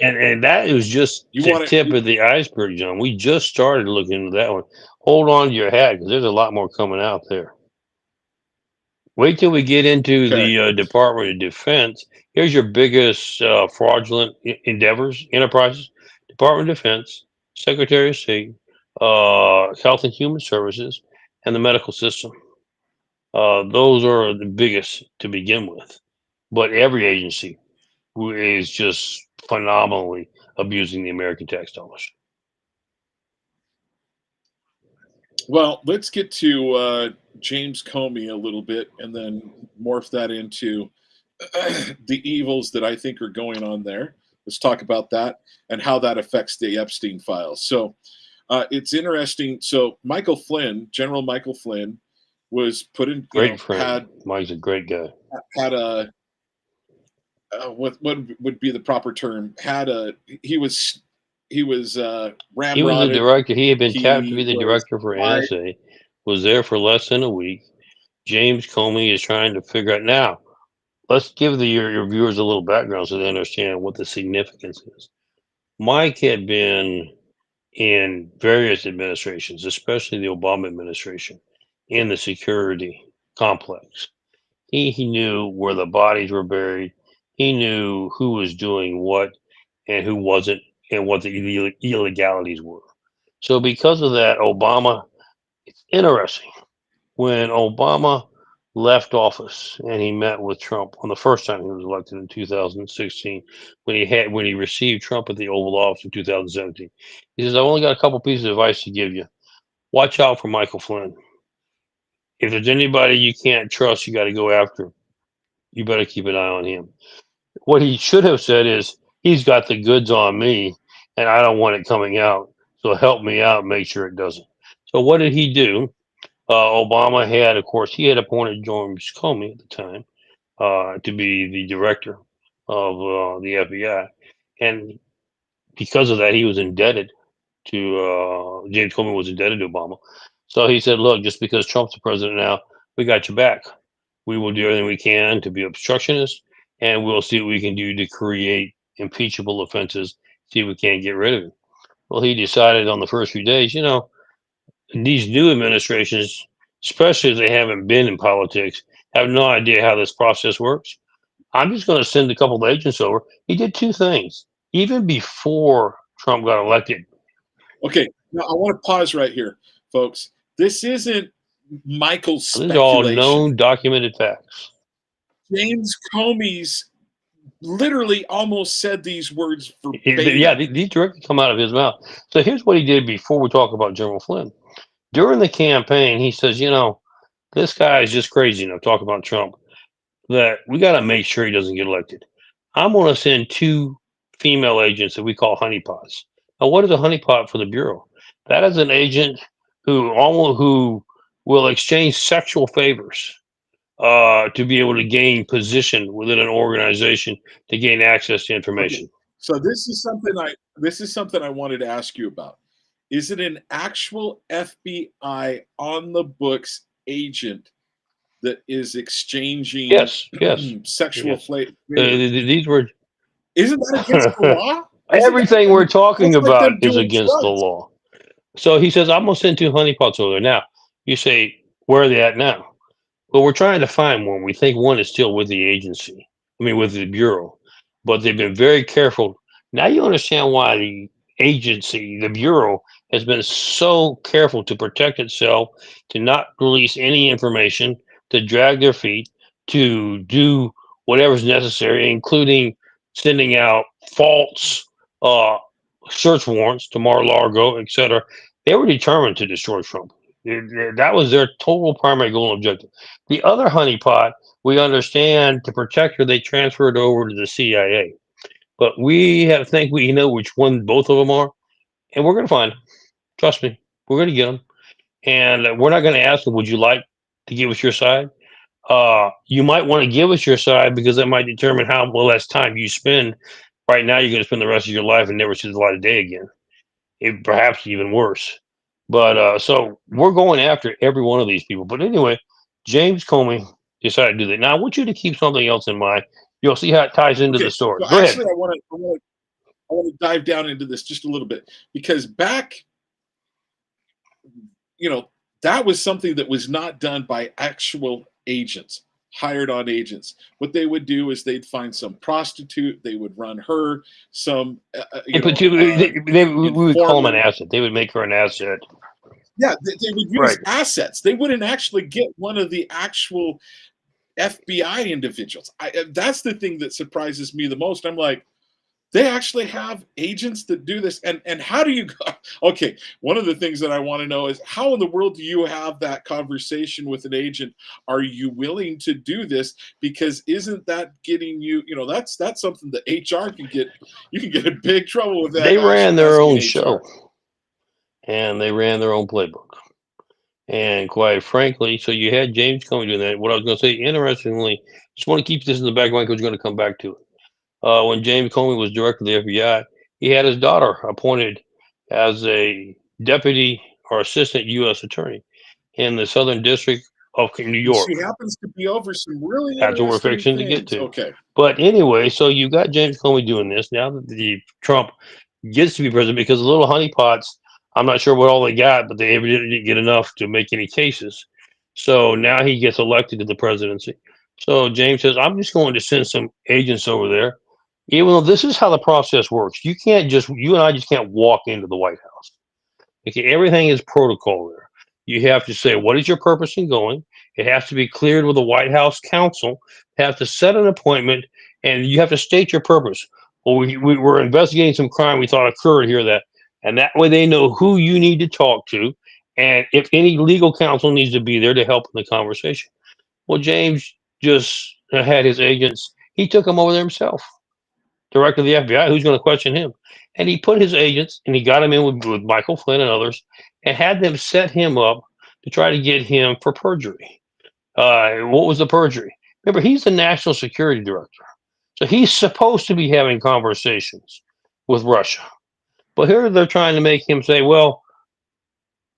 And that is just the tip of the iceberg, John. We just started looking into that one. Hold on to your hat, because there's a lot more coming out there. Wait till we get into the Department of Defense. Here's your biggest fraudulent enterprises: Department of Defense, Secretary of State, Health and Human Services, and the medical system. Those are the biggest to begin with. But every agency is just phenomenally abusing the American tax dollars. Well, let's get to James Comey a little bit, and then morph that into the evils that I think are going on there. Let's talk about that and how that affects the Epstein files. So it's interesting. So General Michael Flynn, was put in. Great friend. Mike's a great guy. Had a what would be the proper term? He was ramrodded. He was the director. He had been tapped to be the director for NSA. Was there for less than a week. James Comey is trying to figure out now. Let's give your viewers a little background so they understand what the significance is. Mike had been in various administrations, especially the Obama administration, in the security complex. He knew where the bodies were buried. He knew who was doing what and who wasn't, and what the illegalities were. So because of that, Obama, it's interesting. When Obama left office and he met with Trump on the first time he was elected in 2016, when he received Trump at the Oval Office in 2017, he says, "I've only got a couple pieces of advice to give you. Watch out for Michael Flynn. If there's anybody you can't trust, you got to go after. You better keep an eye on him." What he should have said is, "He's got the goods on me, and I don't want it coming out. So help me out, and make sure it doesn't." So what did he do? Obama had, of course, he had appointed James Comey at the time to be the director of the FBI, and because of that, he was indebted to James Comey was indebted to Obama. So he said, "Look, just because Trump's the president now, we got your back. We will do everything we can to be obstructionist, and we'll see what we can do to create impeachable offenses. See if we can't get rid of him." Well, he decided on the first few days, these new administrations, especially if they haven't been in politics, have no idea how this process works. I'm just going to send a couple of agents over. He did two things. Even before Trump got elected, Okay, now I want to pause right here, folks. This isn't Michael's these are all speculation. known, documented facts. James Comey's literally almost said these words verbatim. Yeah, these directly come out of his mouth. So here's what he did before we talk about General Flynn. During the campaign, he says, this guy is just crazy enough, talk about Trump, that we got to make sure he doesn't get elected. I'm going to send two female agents that we call honeypots. Now, what is a honeypot for the Bureau? That is an agent who will exchange sexual favors to be able to gain position within an organization to gain access to information. Okay. So this is something I wanted to ask you about. Is it an actual FBI on the books agent that is exchanging Yes. sexual Yes. flavor? These were Isn't that against the law? everything we're talking that's like about them is doing against the drugs. law. So he says, "I'm gonna send two honeypots over there." Now you say, "Where are they at now?" Well, we're trying to find one. We think one is still with the agency. I mean, with the bureau, but they've been very careful. Now you understand why the agency, the bureau, has been so careful to protect itself, to not release any information, to drag their feet, to do whatever's necessary, including sending out false uh, search warrants to Mar-a-Lago, etc. They were determined to destroy Trump. That was their total primary goal and objective. The other honeypot, we understand, to protect her, they transferred over to the CIA. But think we know which one both of them are, and we're going to find them. Trust me, we're going to get them, and we're not going to ask them, "Would you like to give us your side?" You might want to give us your side because that might determine how less time you spend. Right now, you're going to spend the rest of your life and never see the light of day again. Perhaps even worse. But so we're going after every one of these people. But anyway, James Comey decided to do that. Now I want you to keep something else in mind. You'll see how it ties into Okay, the story. so Go ahead. actually, I want to dive down into this just a little bit because back, that was something that was not done by actual agents, hired on agents. What they would do is they'd find some prostitute, they would run her, some, We would call them an informer. asset. They would make her an asset. Yeah, they would use Right. assets. They wouldn't actually get one of the actual FBI individuals. That's the thing that surprises me the most. I'm like, they actually have agents that do this, and how do you go? Okay, one of the things that I want to know is how in the world do you have that conversation with an agent? Are you willing to do this? Because isn't that getting you, that's something that HR can get. You can get in big trouble with that. They ran their own HR. show, and they ran their own playbook. And quite frankly, so you had James Comey doing that. What I was going to say, interestingly, just want to keep this in the back of my mind because we're going to come back to it. When James Comey was director of the FBI, he had his daughter appointed as a deputy or assistant U.S. attorney in the Southern District of New York. She happens to be over some really That's what we're fixing things. to get to. Okay. But anyway, so you got James Comey doing this. Now that the Trump gets to be president because the little honeypots, I'm not sure what all they got, but they ever didn't get enough to make any cases. So now he gets elected to the presidency. So James says, I'm just going to send some agents over there. Even though this is how the process works. You and I just can't walk into the White House. Okay, everything is protocol there. You have to say, what is your purpose in going? It has to be cleared with the White House counsel. You have to set an appointment, and you have to state your purpose. Well, we were investigating some crime we thought occurred here, and that way they know who you need to talk to, and if any legal counsel needs to be there to help in the conversation. Well, James just had his agents. He took them over there himself, director of the FBI. Who's going to question him? And he put his agents and he got him in with Michael Flynn and others and had them set him up to try to get him for perjury. What was the perjury? Remember, he's the national security director. So he's supposed to be having conversations with Russia. But here they're trying to make him say, well,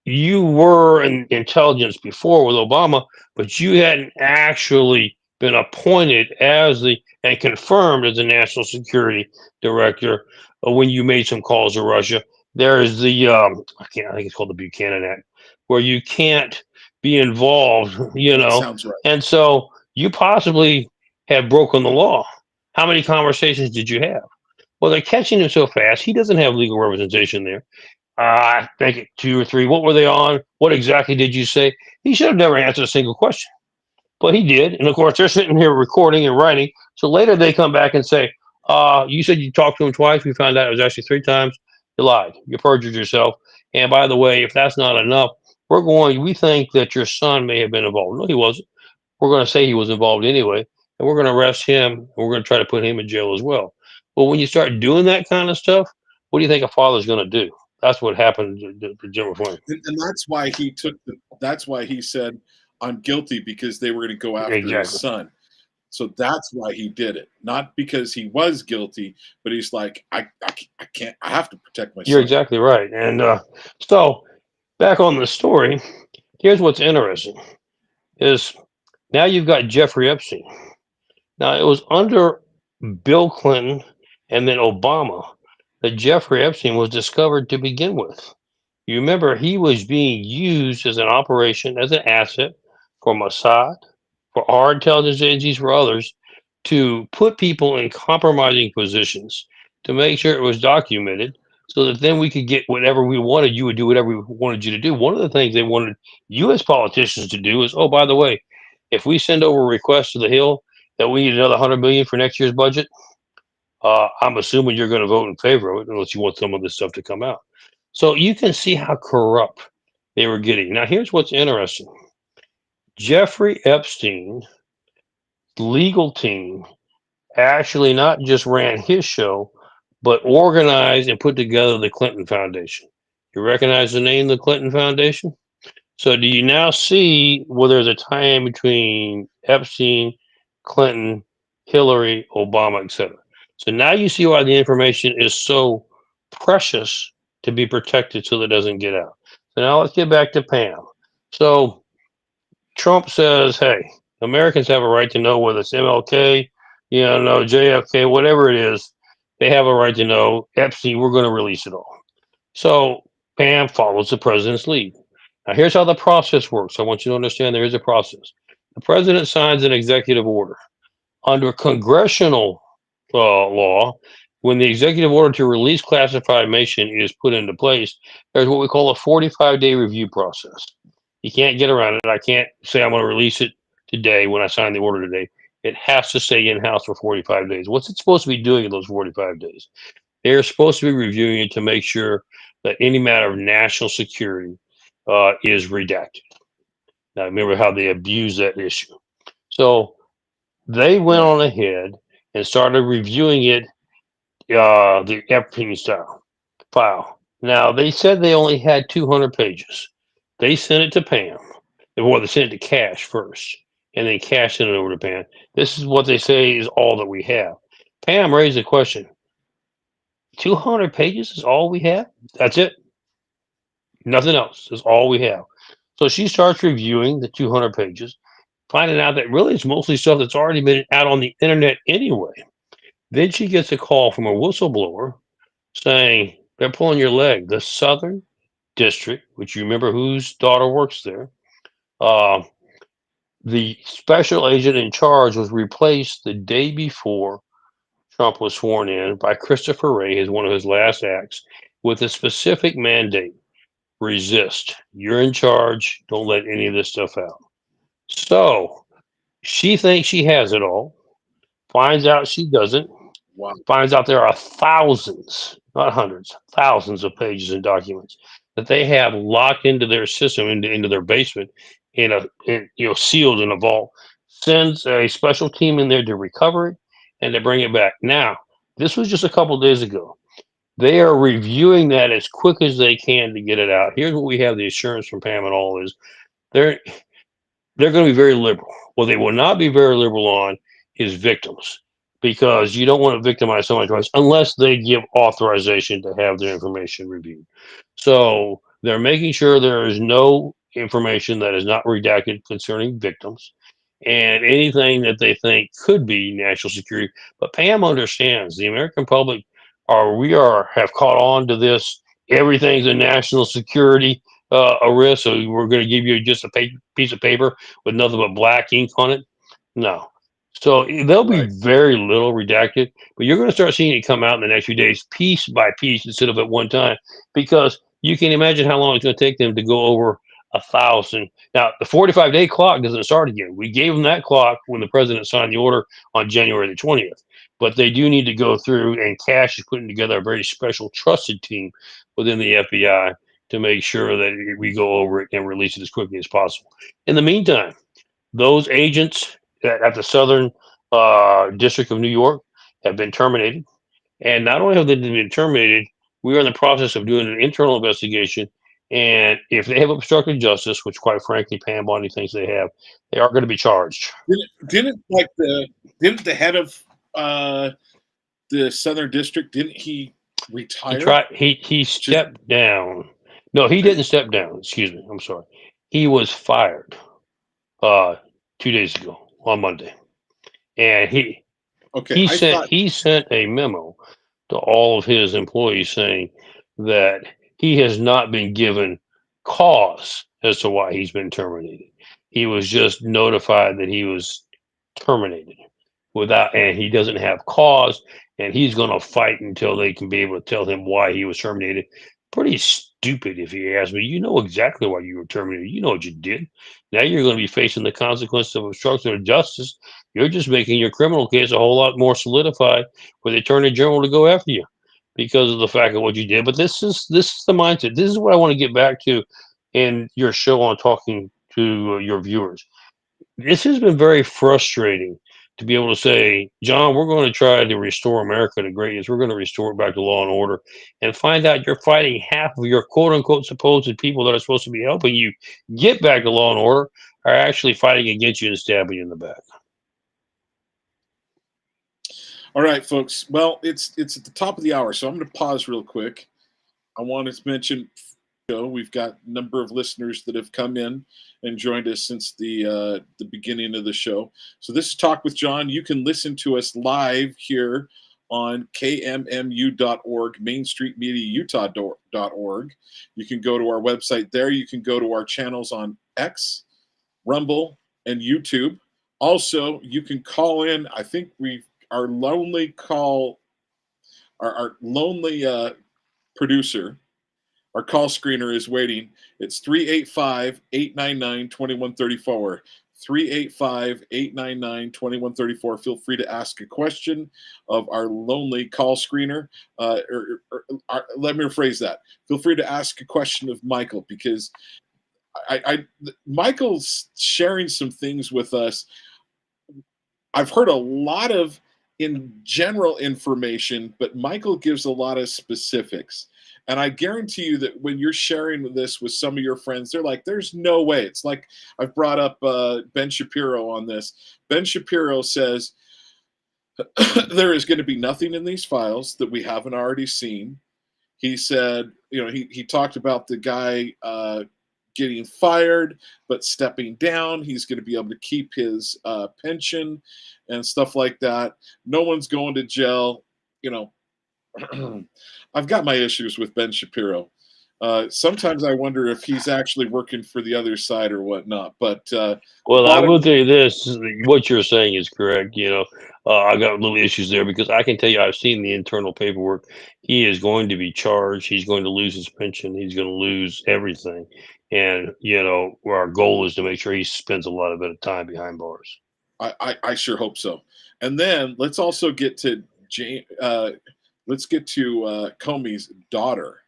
you were in intelligence before with Obama, but you hadn't actually been appointed as and confirmed as the national security director when you made some calls to Russia. There is I think it's called the Buchanan Act, where you can't be involved, That sounds right. and so you possibly have broken the law. How many conversations did you have? Well, they're catching him so fast. He doesn't have legal representation there. I think 2 or 3. What were they on? What exactly did you say? He should have never answered a single question, but he did. And of course, they're sitting here recording and writing. So later they come back and say, you said you talked to him twice. We found out it was actually 3 times. You lied. You perjured yourself. And by the way, if that's not enough, we think that your son may have been involved. No, he wasn't. We're going to say he was involved anyway. And we're going to arrest him. And we're going to try to put him in jail as well. Well, when you start doing that kind of stuff, what do you think a father's going to do? That's what happened to Jim Flynn. And that's why he that's why he said, I'm guilty, because they were going to go after his son. So that's why he did it. Not because he was guilty, but he's like, I can't, I have to protect my son. You're exactly right. And so back on the story, here's what's interesting is now you've got Jeffrey Epstein. Now it was under Bill Clinton and then Obama that Jeffrey Epstein was discovered to begin with. You remember he was being used as an operation, as an asset for Mossad, for our intelligence agencies, for others, to put people in compromising positions, to make sure it was documented, so that then we could get whatever we wanted. You would do whatever we wanted you to do. One of the things they wanted U.S. politicians to do is, oh, by the way, if we send over a request to the Hill that we need another $100 million for next year's budget, I'm assuming you're going to vote in favor of it unless you want some of this stuff to come out. So you can see how corrupt they were getting. Now, here's what's interesting. Jeffrey Epstein's legal team actually not just ran his show, but organized and put together the Clinton Foundation. You recognize the name, the Clinton Foundation? So do you now see where there's a tie-in between Epstein, Clinton, Hillary, Obama, etc.? So now you see why the information is so precious to be protected so that it doesn't get out. So now let's get back to Pam. So Trump says, hey, Americans have a right to know whether it's MLK, JFK, whatever it is, they have a right to know. Epstein, we're going to release it all. So Pam follows the president's lead. Now here's how the process works. I want you to understand there is a process. The president signs an executive order. Under congressional law, when the executive order to release classified information is put into place, there's what we call a 45-day review process. You can't get around it. I can't say I'm going to release it today when I sign the order today. It has to stay in-house for 45 days. What's it supposed to be doing in those 45 days? They're supposed to be reviewing it to make sure that any matter of national security is redacted. Now, remember how they abuse that issue. So they went on ahead and started reviewing it, the Epstein style file. Now, they said they only had 200 pages. They sent it to Pam. They sent it to Cash first, and then Cash sent it over to Pam. This is what they say is all that we have. Pam raised the question, 200 pages is all we have? That's it? Nothing else is all we have. So she starts reviewing the 200 pages, finding out that really it's mostly stuff that's already been out on the internet anyway. Then she gets a call from a whistleblower saying they're pulling your leg. The Southern District, which you remember whose daughter works there, uh, the special agent in charge was replaced the day before Trump was sworn in by Christopher Wray as one of his last acts with a specific mandate: resist. You're in charge. Don't let any of this stuff out. So she thinks she has it all, finds out she doesn't, Wow. finds out there are thousands, not hundreds, thousands of pages and documents that they have locked into their system, into their basement, sealed in a vault. Sends a special team in there to recover it and to bring it back. Now, this was just a couple days ago. They are reviewing that as quick as they can to get it out. Here's what we have the assurance from Pam and all is they're they're going to be very liberal. What they will not be very liberal on is victims, because you don't want to victimize somebody's rights unless they give authorization to have their information reviewed. So they're making sure there is no information that is not redacted concerning victims and anything that they think could be national security. But Pam understands the American public have caught on to this. Everything's a national security a risk, so we're going to give you just a piece of paper with nothing but black ink on it. No. So there'll be Right. very little redacted, but you're going to start seeing it come out in the next few days, piece by piece, instead of at one time, because you can imagine how long it's going to take them to go over 1,000. Now, the 45-day clock doesn't start again. We gave them that clock when the president signed the order on January the 20th, but they do need to go through, and Cash is putting together a very special trusted team within the FBI to make sure that we go over it and release it as quickly as possible. In the meantime, those agents at the Southern District of New York have been terminated. And not only have they been terminated, we are in the process of doing an internal investigation. And if they have obstructed justice, which quite frankly Pam Bondi thinks they have, they are going to be charged. Didn't the head of the Southern District, didn't he retire? He stepped down. No, he didn't step down. Excuse me. I'm sorry. He was fired 2 days ago on Monday. And Okay, I thought he sent a memo to all of his employees saying that he has not been given cause as to why he's been terminated. He was just notified that he was terminated and he doesn't have cause, and he's going to fight until they can be able to tell him why he was terminated. Pretty stupid, if you ask me. You know exactly why you were terminated. You know what you did. Now you're going to be facing the consequences of obstruction of justice. You're just making your criminal case a whole lot more solidified for the attorney general to go after you because of the fact of what you did. But this is the mindset. This is what I want to get back to in your show on talking to your viewers. This has been very frustrating to be able to say, John, we're going to try to restore America to greatness. We're going to restore it back to law and order, and find out you're fighting half of your quote unquote supposed people that are supposed to be helping you get back to law and order are actually fighting against you and stabbing you in the back. All right, folks. Well, it's at the top of the hour, so I'm going to pause real quick. I wanted to mention, we've got a number of listeners that have come in and joined us since the beginning of the show. So this is Talk with John. You can listen to us live here on KMMU.org, MainStreetMediaUtah.org. You can go to our website there. You can go to our channels on X, Rumble, and YouTube. Also, you can call in. I think our lonely producer, our call screener is waiting. It's 385-899-2134. 385-899-2134. Feel free to ask a question of our lonely call screener. Let me rephrase that. Feel free to ask a question of Michael, because Michael's sharing some things with us. I've heard a lot of in general information, but Michael gives a lot of specifics. And I guarantee you that when you're sharing this with some of your friends, they're like, there's no way. It's like I've brought up Ben Shapiro on this. Ben Shapiro says there is going to be nothing in these files that we haven't already seen. He said, he talked about the guy getting fired but stepping down. He's going to be able to keep his pension and stuff like that. No one's going to jail. I've got my issues with Ben Shapiro. Sometimes I wonder if he's actually working for the other side or whatnot. But the Well, I bottom, will tell you this: what you're saying is correct. I got little issues there because I can tell you I've seen the internal paperwork. He is going to be charged. He's going to lose his pension. He's going to lose everything. And our goal is to make sure he spends a lot of bit of time behind bars. I sure hope so. And then let's also get to Jane. Let's get to Comey's daughter.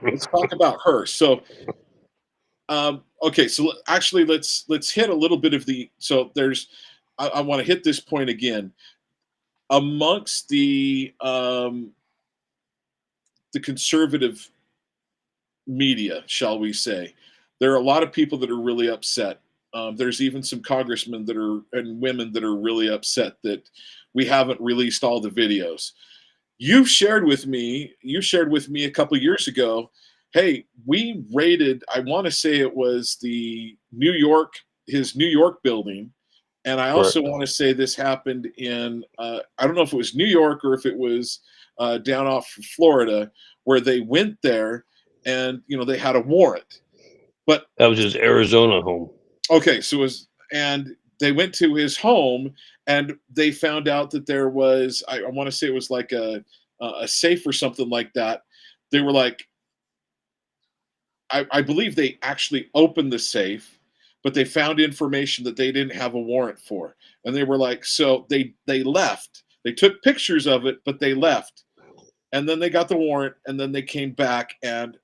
Let's talk about her. So, okay, so actually, let's hit a little bit of the. So there's, I want to hit this point again. Amongst the conservative media, shall we say, there are a lot of people that are really upset. There's even some congressmen that are and women that are really upset that we haven't released all the videos. You shared with me a couple years ago, hey, we raided, I want to say it was his New York building. And I also Correct. want to say this happened in, I don't know if it was New York or if it was down off Florida, where they went there and, they had a warrant. But That was his Arizona home. okay, and they went to his home and they found out that there was, I want to say it was like a safe or something like that. They were like, I believe they actually opened the safe, but they found information that they didn't have a warrant for, and they were like, so they left. They took pictures of it, but they left, and then they got the warrant, and then they came back and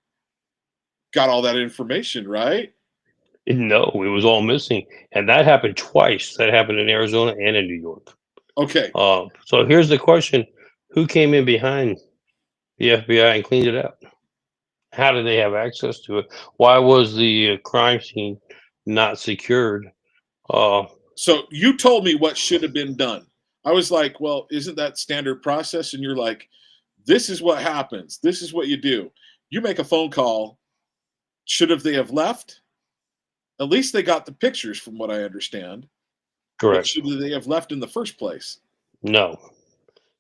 got all that information, right? No, it was all missing, and that happened twice. That happened in Arizona and in New York. Okay, So here's the question: who came in behind the FBI and cleaned it out? How did they have access to it? Why was the crime scene not secured? Uh, so you told me what should have been done. I was like, well, isn't that standard process? And you're like, this is what happens. This is what you do. You make a phone call. They have left? At least they got the pictures, from what I understand. But Correct. should they have left in the first place? No.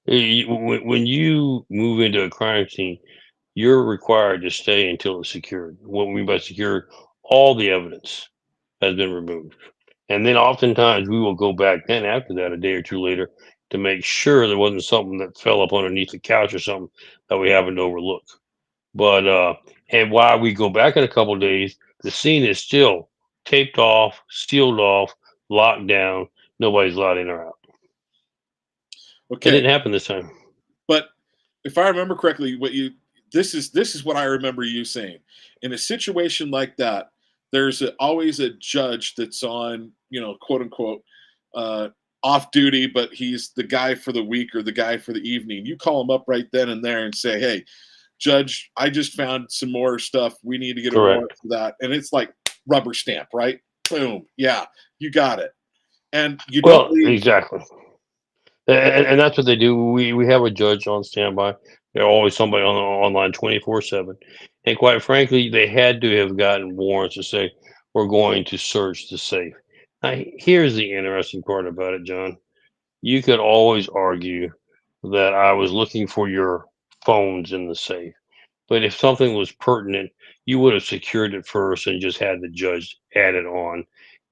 When you move into a crime scene, you're required to stay until it's secured. What we mean by secured, all the evidence has been removed. And then oftentimes we will go back then after that, a day or two later, to make sure there wasn't something that fell up underneath the couch or something that we happened to overlook. But and while we go back in a couple of days, the scene is still taped off, sealed off, locked down. Nobody's allowed in or out. It Okay, didn't happen this time. but if I remember correctly, this is what I remember you saying. In a situation like that, there's always a judge that's on, quote unquote, uh, off duty, but he's the guy for the week or the guy for the evening. You call him up right then and there and say, hey, Judge, I just found some more stuff. We need to get a warrant Correct. for that. And it's like rubber stamp, right? Boom. Yeah, you got it. And you don't Well, leave. exactly. And that's what they do. We have a judge on standby. There's always somebody on the online 24/7. And quite frankly, they had to have gotten warrants to say we're going to search the safe. Now, here's the interesting part about it, John. You could always argue that I was looking for your phones in the safe. But if something was pertinent, you would have secured it first and just had the judge add it on,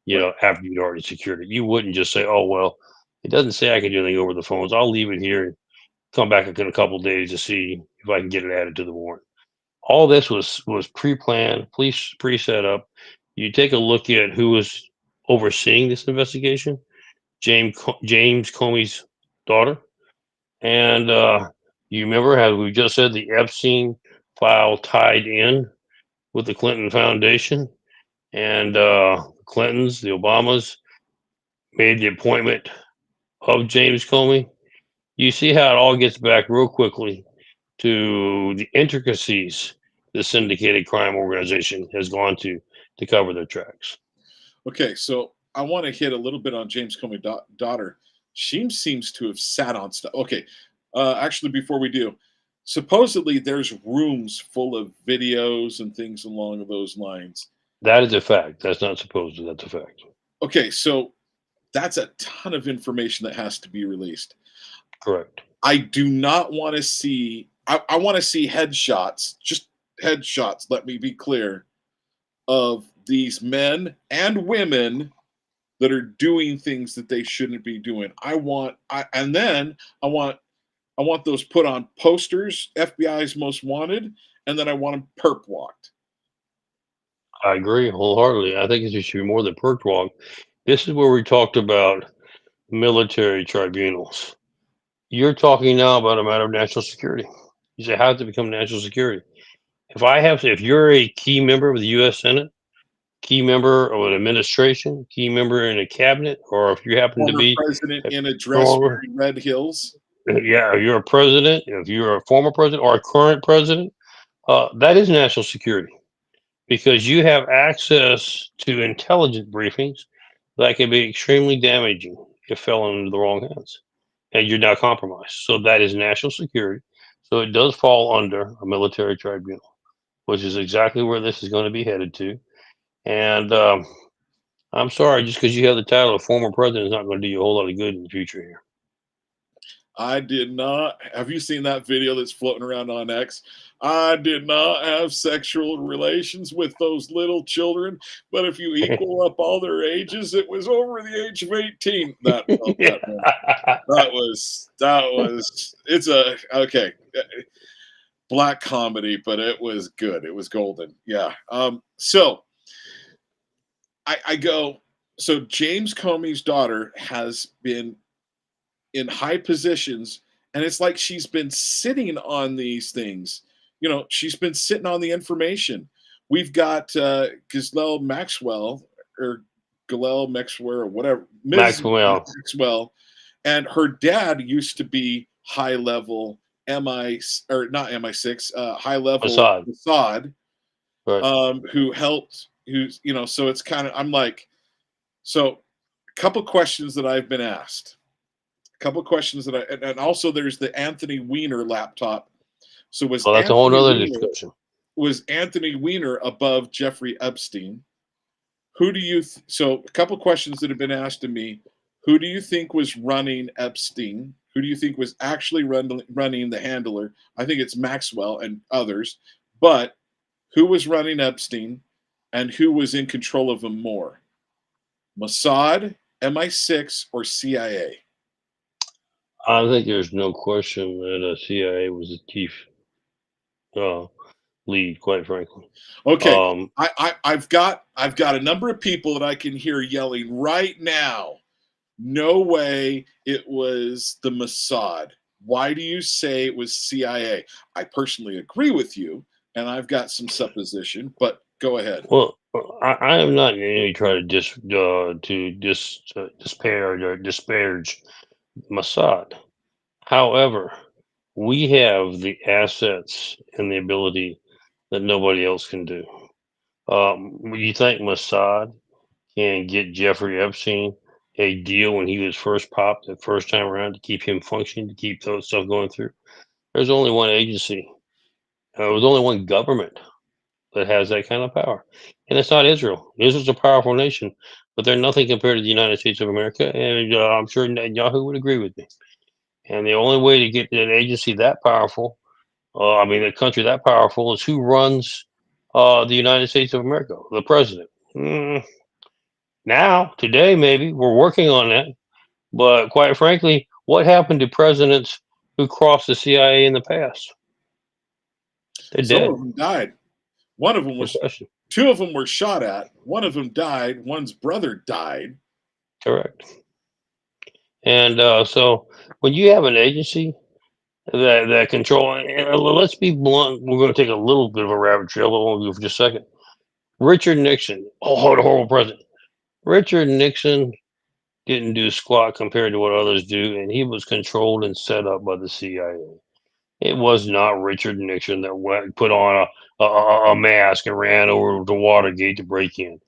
Right. after you'd already secured it. You wouldn't just say, oh, well, it doesn't say I can do anything over the phones. I'll leave it here and come back in a couple of days to see if I can get it added to the warrant. All this was pre-planned, pre-set up. You take a look at who was overseeing this investigation, James Comey's daughter. And you remember how we just said the Epstein file tied in with the Clinton Foundation, and Clintons, the Obamas, made the appointment of James Comey. You see how it all gets back real quickly to the intricacies the syndicated crime organization has gone to cover their tracks. Okay, so I want to hit a little bit on James Comey daughter. She seems to have sat on stuff. Okay, actually, before we do, supposedly there's rooms full of videos and things along those lines. That is a fact. That's not supposed to. That's a fact. Okay, so that's a ton of information that has to be released. Correct. I do not want to see. I want to see headshots, just headshots. Let me be clear, of these men and women that are doing things that they shouldn't be doing. And then I want those put on posters, FBI's most wanted, and then I want them perp walked. I agree wholeheartedly. I think it should be more than perk walk. This is where we talked about military tribunals. You're talking now about a matter of national security. You say, how does it become national security? If you're a key member of the U.S. Senate, key member of an administration, key member in a cabinet, or if you happen to Former be president a in a dress former, wearing red hills. yeah, if you're a president, if you're a former president or a current president, that is national security because you have access to intelligence briefings that can be extremely damaging if fell into the wrong hands, and you're now compromised. So that is national security. So it does fall under a military tribunal, which is exactly where this is going to be headed to. And I'm sorry, just because you have the title of former president is not going to do you a whole lot of good in the future here. I did not. Have you seen that video that's floating around on X? I did not have sexual relations with those little children, but if you equal up all their ages, it was over the age of 18. That felt that way. It's a okay. Black comedy, but it was good. It was golden. Yeah. So I go, so James Comey's daughter has been in high positions, and it's like she's been sitting on these things. You know, she's been sitting on the information. We've got Ghislaine Maxwell or Galel Maxwell or whatever, Ms. Maxwell. Maxwell, and her dad used to be high level MI or not MI6, high level Mossad, Right. who helped. Who's so it's kind of I'm like, so a couple questions that I've been asked. A couple questions that and also there's the Anthony Weiner laptop. So Well, that's a whole other discussion. Was Anthony Weiner above Jeffrey Epstein? Who do you so a couple questions that have been asked to me. Who do you think was running Epstein? Who do you think was actually running the handler? I think it's Maxwell and others. But who was running Epstein and who was in control of him more? Mossad, MI6, or CIA? I think there's no question that CIA was the chief lead, quite frankly. Okay, I've got a number of people that I can hear yelling right now. No way it was the Mossad. Why do you say it was CIA? I personally agree with you, and I've got some supposition, but go ahead. Well, I am not in any try to disparage Mossad. However, we have the assets and the ability that nobody else can do. You think Mossad can get Jeffrey Epstein a deal when he was first popped the first time around to keep him functioning, to keep those stuff going through? There's only one agency. There's only one government that has that kind of power, and it's not Israel. Israel's a powerful nation, but they're nothing compared to the United States of America, and I'm sure Netanyahu would agree with me. And the only way to get an agency that powerful, a country that powerful, is who runs the United States of America, the president. Now, today, maybe we're working on that, but quite frankly, what happened to presidents who crossed the CIA in the past? They're Some dead. of them died. One of them was. Two of them were shot at. One of them died. One's brother died. Correct. And so when you have an agency that control, and let's be blunt, we're going to take a little bit of a rabbit trail, but we'll go for just a second. Richard Nixon, horrible president. Richard Nixon didn't do squat compared to what others do, and he was controlled and set up by the CIA. It was not Richard Nixon that put on a mask and ran over to Watergate to break in.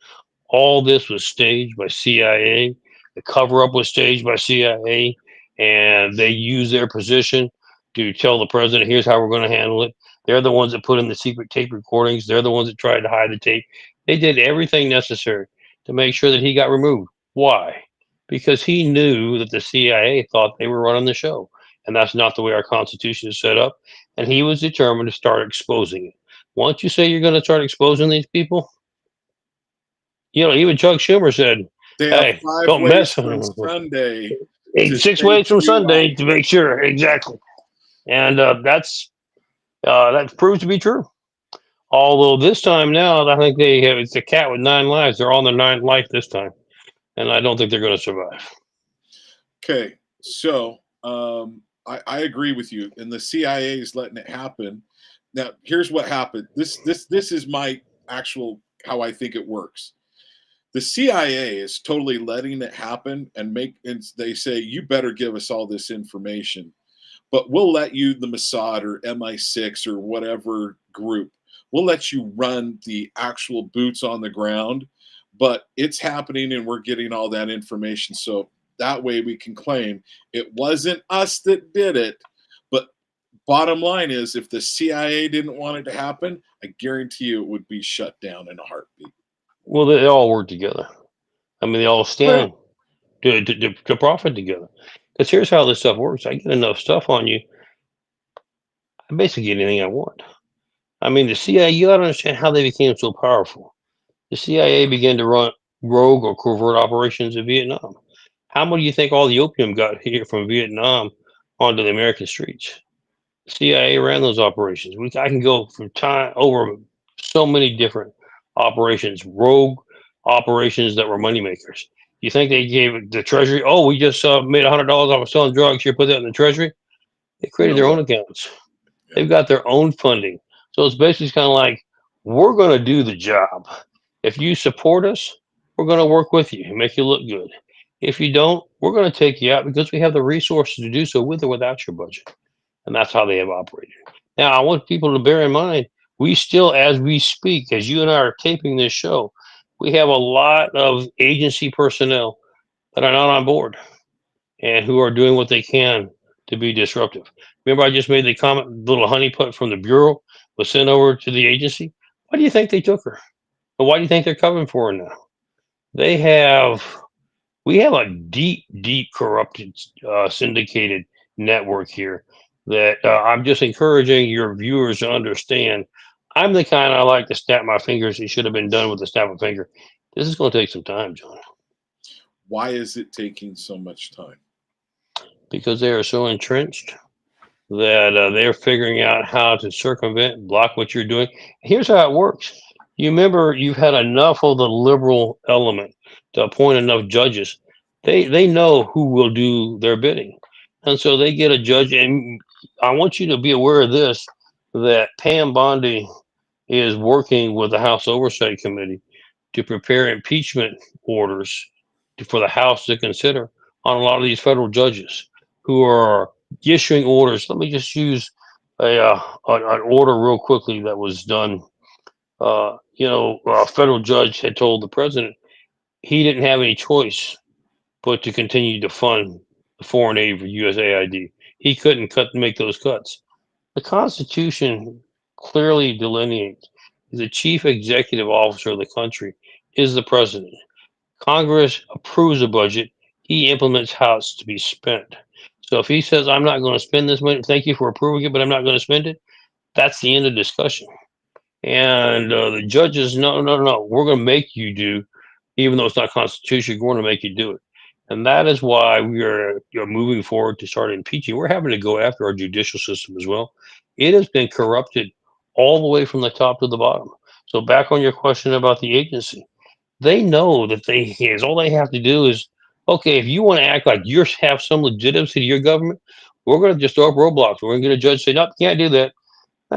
All this was staged by CIA. The cover up was staged by CIA, and they used their position to tell the president, here's how we're going to handle it. They're the ones that put in the secret tape recordings. They're the ones that tried to hide the tape. They did everything necessary to make sure that he got removed. Why? Because he knew that the CIA thought they were running the show. And that's not the way our Constitution is set up. And he was determined to start exposing it. Once you say you're going to start exposing these people, even Chuck Schumer said, They have "Hey, 5 don't ways mess from with Sunday them." to 6 ways take from you Sunday out. to make sure exactly, and that proves to be true. Although this time now, I think it's a cat with 9 lives. They're on their 9th life this time, and I don't think they're going to survive. Okay, so I agree with you, and the CIA is letting it happen. Now, here's what happened. This is my actual how I think it works. The CIA is totally letting it happen, and they say you better give us all this information, but we'll let you, the Mossad or MI6 or whatever group, we'll let you run the actual boots on the ground, but it's happening and we're getting all that information. So that way we can claim it wasn't us that did it. But bottom line is, if the CIA didn't want it to happen, I guarantee you it would be shut down in a heartbeat. Well, they all work together. I mean, they all Well, stand to profit together. Because here's how this stuff works. I get enough stuff on you, I basically get anything I want. I mean, the CIA, you got to understand how they became so powerful. The CIA began to run rogue or covert operations in Vietnam. How much do you think all the opium got here from Vietnam onto the American streets? The CIA ran those operations. I can go from time over so many different operations, rogue operations that were moneymakers. You think they gave the Treasury? Oh, we just made $100 off of selling drugs. Here, put that in the Treasury. They created no their own way. accounts. Yeah. They've got their own funding. So it's basically kind of like, we're going to do the job. If you support us, we're going to work with you and make you look good. If you don't, we're going to take you out because we have the resources to do so with or without your budget. And that's how they have operated. Now, I want people to bear in mind, we still, as we speak, as you and I are taping this show, we have a lot of agency personnel that are not on board and who are doing what they can to be disruptive. Remember, I just made the comment, little honeypot from the Bureau was sent over to the agency. Why do you think they took her? And why do you think they're coming for her now? They have, we have a deep, deep corrupted, syndicated network here that I'm just encouraging your viewers to understand. I'm the kind I like to snap my fingers. It should have been done with a snap of a finger. This is going to take some time, John, Why is it taking so much time? because they are so entrenched that they're figuring out how to circumvent, block what you're doing. Here's how it works. You remember you've had enough of the liberal element to appoint enough judges. They know who will do their bidding. And so they get a judge. And I want you to be aware of this, that Pam Bondi is working with the House Oversight Committee to prepare impeachment orders for the House to consider on a lot of these federal judges who are issuing orders. Let me just use an order real quickly that was done. A federal judge had told the president he didn't have any choice but to continue to fund the foreign aid for USAID. He couldn't make those cuts. The Constitution clearly delineates the chief executive officer of the country is the president. Congress approves a budget. He implements how it's to be spent. So if he says, I'm not going to spend this money, thank you for approving it, but I'm not going to spend it, that's the end of discussion. And the judges, no, no, no, we're going to make you do, even though it's not constitutional, we're going to make you do it. And that is why we are moving forward to start impeaching. We're having to go after our judicial system as well. It has been corrupted all the way from the top to the bottom. So back on your question about the agency, they know that all they have to do is, okay, if you want to act like you have some legitimacy to your government, we're going to just throw up roadblocks. We're going to get a judge say, nope, can't do that.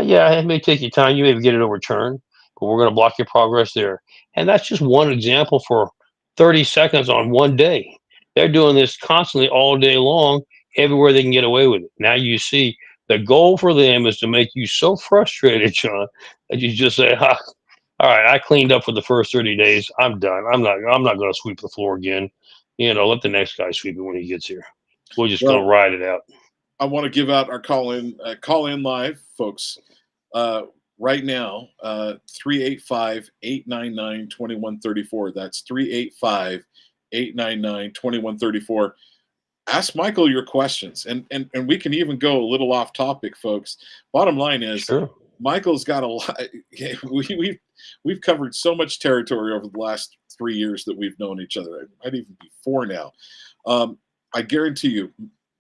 Yeah, it may take you time. You may get it overturned, but we're going to block your progress there. And that's just one example for 30 seconds on one day. They're doing this constantly all day long, everywhere they can get away with it. Now you see the goal for them is to make you so frustrated, John, that you just say, all right, I cleaned up for the first 30 days. I'm done. I'm not going to sweep the floor again. Let the next guy sweep it when he gets here. We're just going Well, to ride it out. I want to give out our call in live, folks. Right now, 385-899-2134. That's 385-899-2134. ask Michael your questions, and we can even go a little off topic, folks. Bottom line is, Sure. Michael's got a lot. We've covered so much territory over the last 3 years that we've known each other. Might even be 4 now. I guarantee you,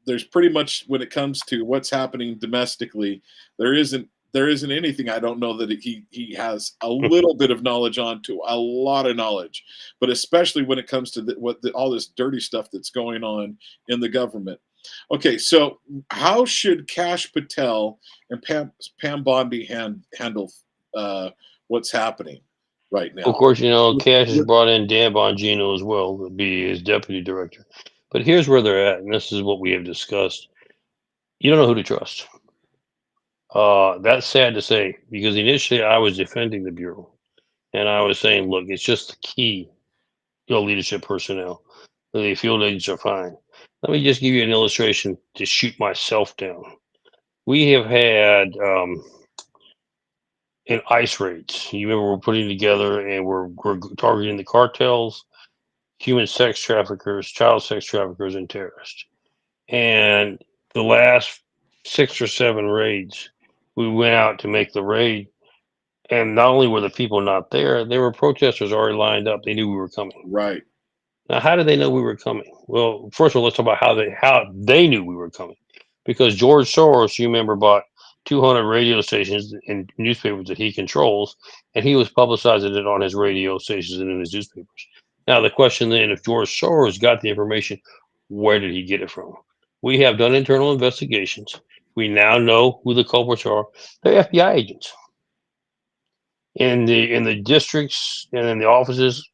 there's pretty much, when it comes to what's happening domestically, there isn't anything I don't know that he has a little bit of knowledge on, to a lot of knowledge, but especially when it comes to all this dirty stuff that's going on in the government. Okay, so how should Kash Patel and Pam Bondi handle what's happening right now? Of course, Cash has brought in Dan Bongino as well to be his deputy director. But here's where they're at, and this is what we have discussed. You don't know who to trust. That's sad to say, because initially I was defending the Bureau, and I was saying, look, it's just the key leadership personnel. The field agents are fine. Let me just give you an illustration to shoot myself down. We have had in ICE raids. You remember we're putting together and we're targeting the cartels, human sex traffickers, child sex traffickers, and terrorists. And the last 6 or 7 raids, we went out to make the raid, and not only were the people not there were protesters already lined up. They knew we were coming. Right. Now, how did they know we were coming? Well, first of all, let's talk about how they knew we were coming. Because George Soros, you remember, bought 200 radio stations and newspapers that he controls, and he was publicizing it on his radio stations and in his newspapers. Now, the question then, if George Soros got the information, where did he get it from? We have done internal investigations. We now know who the culprits are. They're FBI agents in the districts and in the offices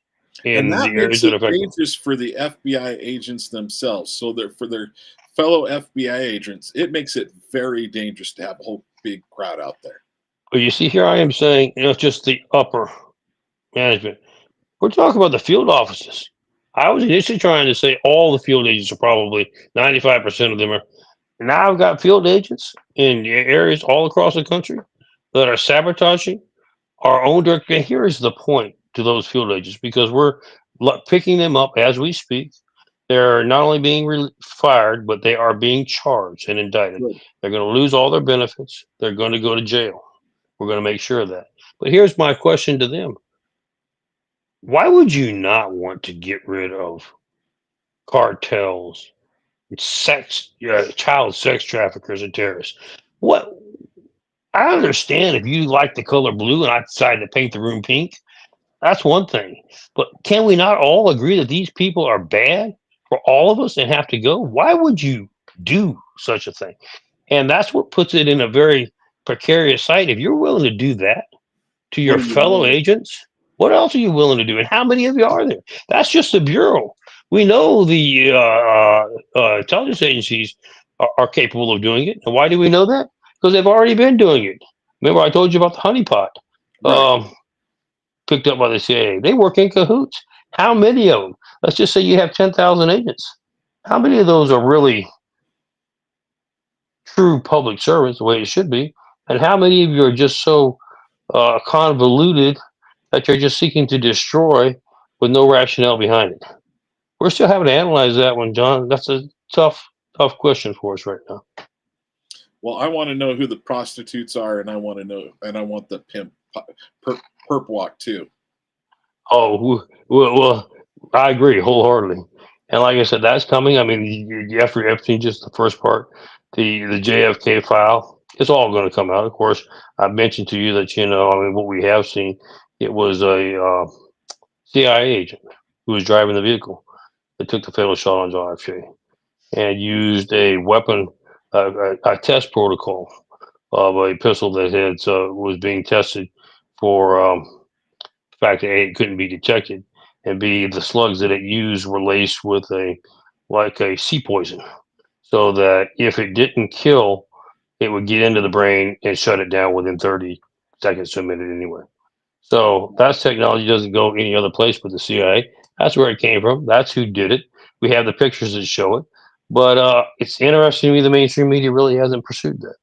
in And that the areas makes that it affect them. dangerous for the FBI agents themselves. So for their fellow FBI agents, it makes it very dangerous to have a whole big crowd out there. But you see, here I am saying, just the upper management. We're talking about the field offices. I was initially trying to say all the field agents are probably 95% of them are. Now I've got field agents in areas all across the country that are sabotaging our own director. And here is the point to those field agents, because we're picking them up as we speak. They're not only being fired, but they are being charged and indicted. Good. They're going to lose all their benefits. They're going to go to jail. We're going to make sure of that. But here's my question to them. Why would you not want to get rid of cartels, child sex traffickers, and terrorists? What? I understand if you like the color blue and I decide to paint the room pink. That's one thing. But can we not all agree that these people are bad for all of us and have to go? Why would you do such a thing? And that's what puts it in a very precarious site. If you're willing to do that to your fellow agents, what else are you willing to do? And how many of you are there? That's just the Bureau. We know the intelligence agencies are capable of doing it. And why do we know that? Because they've already been doing it. Remember, I told you about the honeypot. Right. Picked up by the CIA. They work in cahoots. How many of them? Let's just say you have 10,000 agents. How many of those are really true public servants, the way it should be? And how many of you are just so convoluted that you're just seeking to destroy with no rationale behind it? We're still having to analyze that one, John. That's a tough question for us right now. Well, I want to know who the prostitutes are, and I want the pimp perp walk too. Oh, well, I agree wholeheartedly. And like I said, that's coming. I mean, after Epstein, just the first part, the JFK file, it's all going to come out. Of course, I mentioned to you that, what we have seen, it was a CIA agent who was driving the vehicle that took the fatal shot on John F. Kennedy and used a weapon, a test protocol of a pistol that was being tested for the fact that A, it couldn't be detected, and B, the slugs that it used were laced with a sea poison, so that if it didn't kill, it would get into the brain and shut it down within 30 seconds to a minute anyway. So that technology doesn't go any other place but the CIA. That's where it came from. That's who did it. We have the pictures that show it. But it's interesting to me the mainstream media really hasn't pursued that.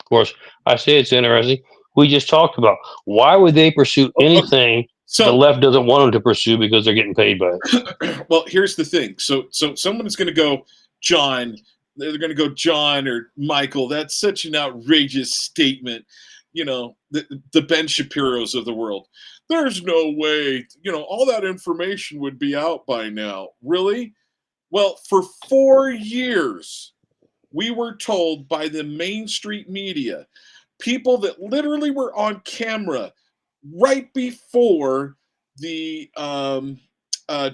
Of course, I say it's interesting. We just talked about why would they pursue anything the left doesn't want them to pursue, because they're getting paid by it. Well, here's the thing. So someone's going to go, John. They're going to go John or Michael. That's such an outrageous statement. The Ben Shapiros of the world. There's no way, all that information would be out by now. Really? Well, for 4 years, we were told by the Main Street media, people that literally were on camera right before the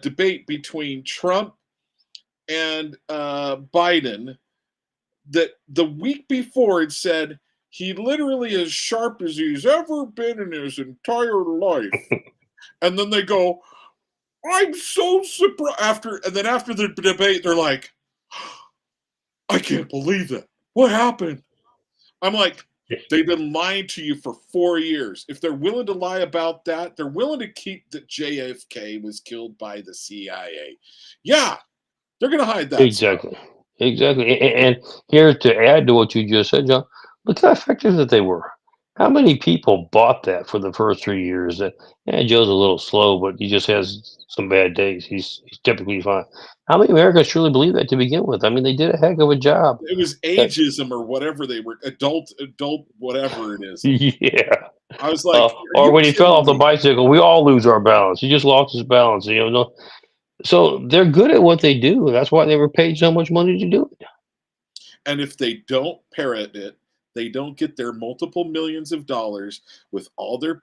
debate between Trump and Biden, that the week before it said he literally as sharp as he's ever been in his entire life. And then they go, I'm so surprised. After the debate, they're like, I can't believe that. What happened? I'm like, they've been lying to you for 4 years. If they're willing to lie about that, they're willing to keep that JFK was killed by the CIA. Yeah, they're going to hide that. Exactly. Stuff. Exactly. And here to add to what you just said, John, look how effective that they were. How many people bought that for the first 3 years? That Joe's a little slow, but he just has some bad days. He's typically fine. How many Americans truly believe that to begin with? I mean, they did a heck of a job. It was ageism or whatever they were, adult, whatever it is. Yeah. I was like, or when he fell off the bicycle, we all lose our balance. He just lost his balance. So they're good at what they do. That's why they were paid so much money to do it. And if they don't parrot it, they don't get their multiple millions of dollars with all their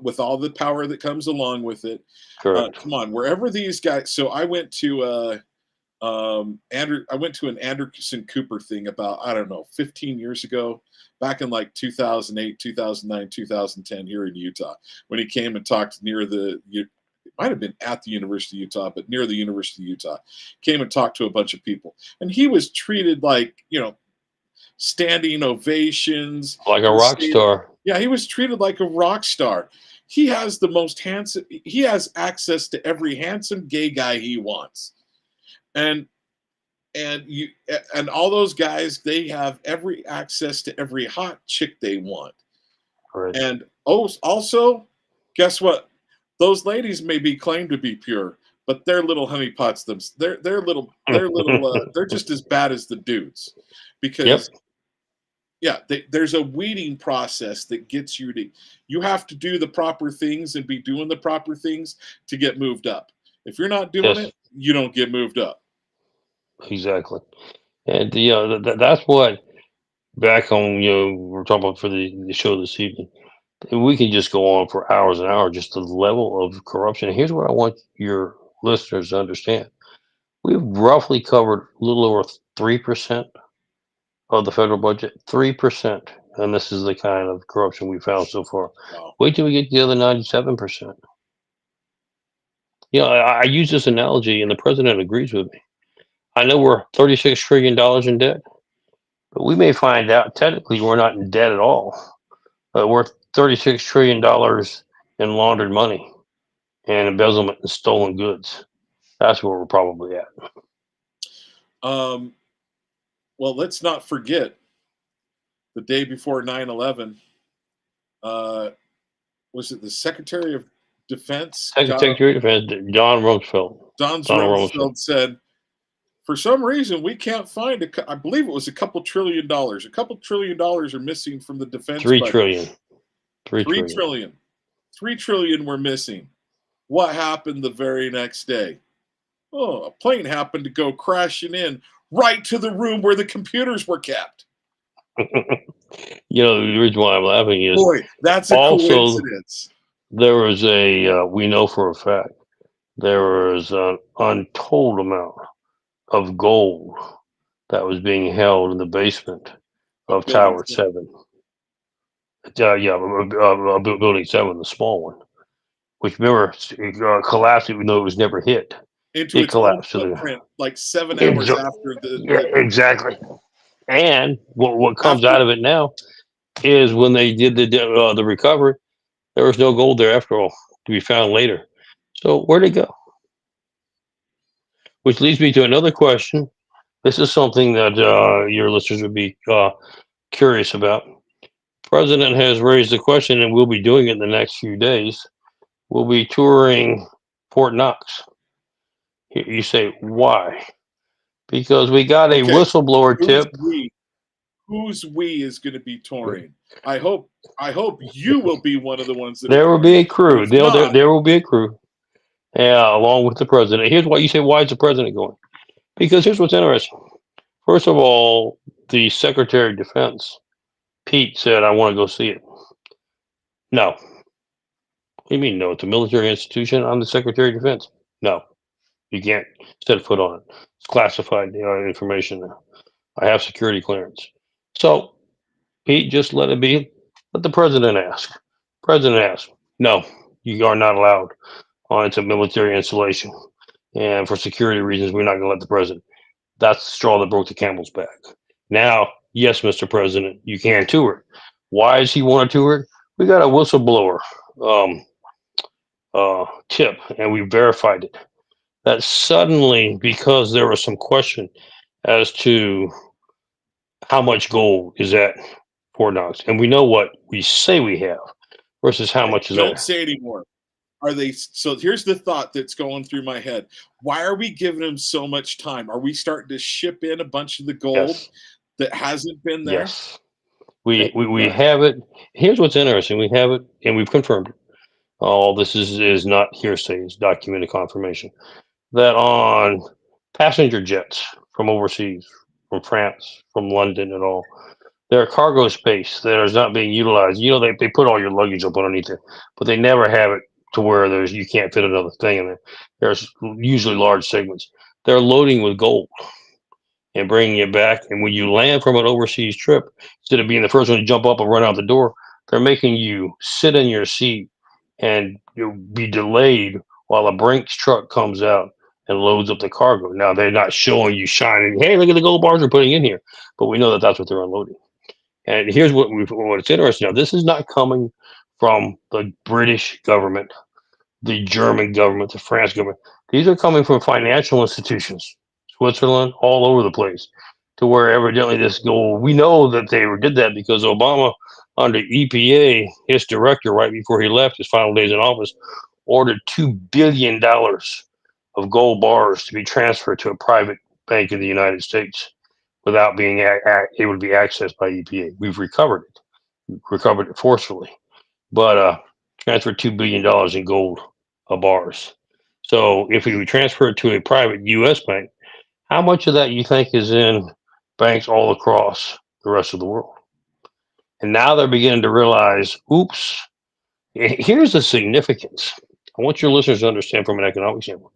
with all the power that comes along with it. Correct. Come on, wherever these guys. So I went to I went to an Anderson Cooper thing about, I don't know, 15 years ago, back in like 2008, 2009, 2010 here in Utah, when he came and talked near it might have been at the University of Utah, but near the University of Utah, came and talked to a bunch of people. And he was treated like, standing ovations. Like a rock star. Yeah, he was treated like a rock star. He has the most handsome, he has access to every handsome gay guy he wants. And all those guys, they have every access to every hot chick they want. Right. And also, guess what? Those ladies may be claimed to be pure, but they're little honeypots. They're little. They're just as bad as the dudes, because there's a weeding process that gets you to. You have to do the proper things and be doing the proper things to get moved up. If you're not doing it, you don't get moved up. Exactly, and that's what back on we're talking about for the show this evening. We can just go on for hours and hours, just the level of corruption. Here's what I want your listeners to understand. We've roughly covered a little over 3% of the federal budget, 3%. And this is the kind of corruption we found so far. Wow. Wait till we get the other 97%. I use this analogy, and the president agrees with me. I know we're $36 trillion in debt, but we may find out technically we're not in debt at all. We're $36 trillion in laundered money and embezzlement and stolen goods. That's where we're probably at. Well, let's not forget the day before 9/11. Was it the Secretary of Defense? Secretary of Defense, Don Rumsfeld. Don Rumsfeld said, for some reason, we can't find I believe it was a couple $1 trillion. A couple $1 trillion are missing from the defense budget. $3 trillion. $3 trillion were missing. What happened the very next day? Oh, a plane happened to go crashing in right to the room where the computers were kept. The reason why I'm laughing is, boy, that's a coincidence. There was we know for a fact, there was an untold amount of gold that was being held in the basement of Tower 7. Building 7, the small one, which remember collapsed even though it was never hit. It collapsed to the like 7 hours after the exactly. And what comes out of it now is when they did the recovery, there was no gold there after all to be found later. So where'd it go? Which leads me to another question. This is something that your listeners would be curious about. President has raised the question, and we'll be doing it in the next few days. We'll be touring Fort Knox. You say, why? because we got a Okay, whistleblower who's tip. we? Whose we is going to be touring? I hope you will be one of the ones that are There will be touring. a But crew. if not, There will be a crew. Yeah, along with the president. Here's why you say, why is the president going? Because here's what's interesting. First of all, the Secretary of Defense, Pete, said, I want to go see it. No. What do you mean, no? It's a military institution. I'm the Secretary of Defense. No, you can't set foot on it. It's classified information now. I have security clearance. So, Pete, just let it be. Let the president ask. President asked. No, you are not allowed. It's a military installation. And for security reasons, we're not going to let the president. That's the straw that broke the camel's back. Now, yes, Mr. President, you can tour it. Why does he want to tour it? We got a whistleblower um, tip, and we verified it. That suddenly, because there was some question as to how much gold is at Fort Knox, and we know what we say we have versus how much is don't there. say anymore. Are they? So here's the thought that's going through my head. Why are we giving them so much time? Are we starting to ship in a bunch of the gold Yes, that hasn't been there? yes. We, Okay, we, all we right. have it. Here's what's interesting. We have it, and we've confirmed it. All this is not hearsay, it's documented confirmation that on passenger jets from overseas, from France, from London, and all, there are cargo space that is not being utilized. You know, they put all your luggage up underneath it, but they never have it to where you can't fit another thing in there. There's usually large segments. They're loading with gold and bringing it back. And when you land from an overseas trip, instead of being the first one to jump up and run out the door, they're making you sit in your seat and you'll be delayed while a Brinks truck comes out and loads up the cargo. Now they're not showing you shining. Hey, look at the gold bars we're putting in here, but we know that that's what they're unloading. And here's what's interesting. Now, this is not coming from the British government, the German government, the French government. These are coming from financial institutions, Switzerland, all over the place, to where evidently this gold. We know that they did that because Obama, under EPA, his director, right before he left his final days in office, ordered $2 billion of gold bars to be transferred to a private bank in the United States without being able to be accessed by EPA. We've recovered it forcefully, but transferred $2 billion in gold bars. So if we would transfer it to a private U.S. bank, how much of that you think is in banks all across the rest of the world? And now they're beginning to realize, oops, here's the significance. I want your listeners to understand from an economic standpoint.